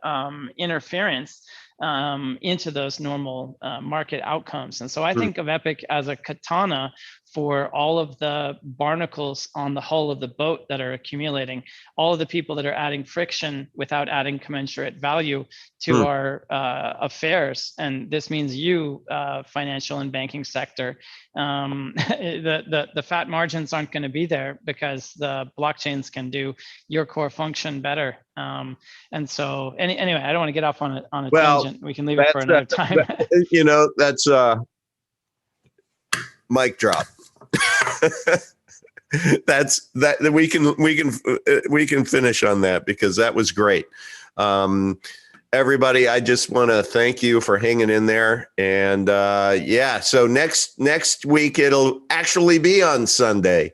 interference into those normal market outcomes. And so I think of Epic as a katana for all of the barnacles on the hull of the boat that are accumulating, all of the people that are adding friction without adding commensurate value to our affairs. And this means you, financial and banking sector, the fat margins aren't going to be there because the blockchains can do your core function better. And so anyway, I don't want to get off on a tangent. We can leave it for another time.
That's mic drop. We can finish on that because that was great. everybody, I just want to thank you for hanging in there. And yeah, so next week it'll actually be on Sunday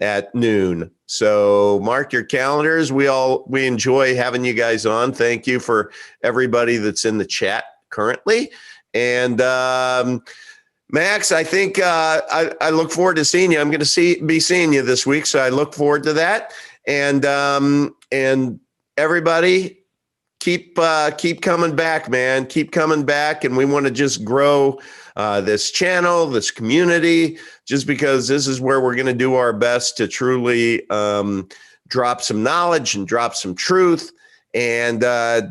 at noon. So mark your calendars. We enjoy having you guys on. Thank you for everybody that's in the chat currently. And Max, I think I look forward to seeing you. I'm going to be seeing you this week, so I look forward to that. And everybody, keep coming back, man. Keep coming back, and we want to just grow this channel, this community, just because this is where we're going to do our best to truly drop some knowledge and drop some truth, and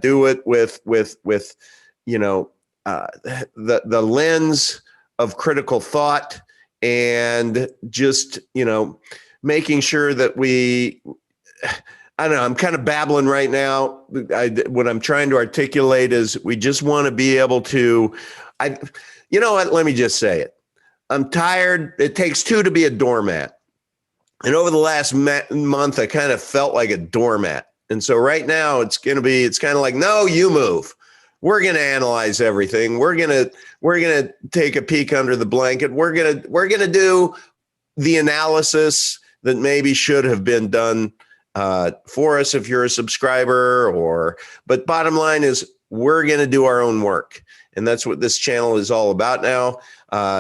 do it with you know the lens of critical thought, and just making sure that I don't know, I'm kind of babbling right now. What I'm trying to articulate is we just want to be able to, you know what, let me just say it. I'm tired. It takes two to be a doormat. And over the last month, I kind of felt like a doormat. And so right now it's kind of like, no, you move. We're going to analyze everything. We're going to take a peek under the blanket. We're going to do the analysis that maybe should have been done for us if you're a subscriber, but bottom line is we're going to do our own work. And that's what this channel is all about now.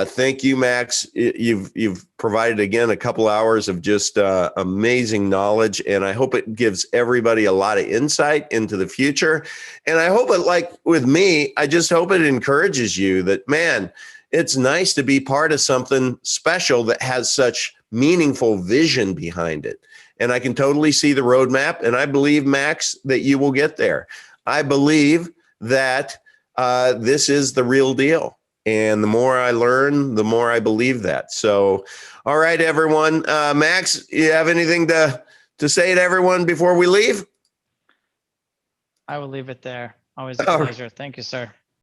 Thank you, Max. You've provided, again, a couple hours of just amazing knowledge. And I hope it gives everybody a lot of insight into the future. And I hope it, like with me, I just hope it encourages you that, man, it's nice to be part of something special that has such meaningful vision behind it. And I can totally see the roadmap. And I believe, Max, that you will get there. I believe that this is the real deal. And the more I learn, the more I believe that. So, all right, everyone. Max, you have anything to say to everyone before we leave?
I will leave it there. Always a pleasure. Thank you, sir.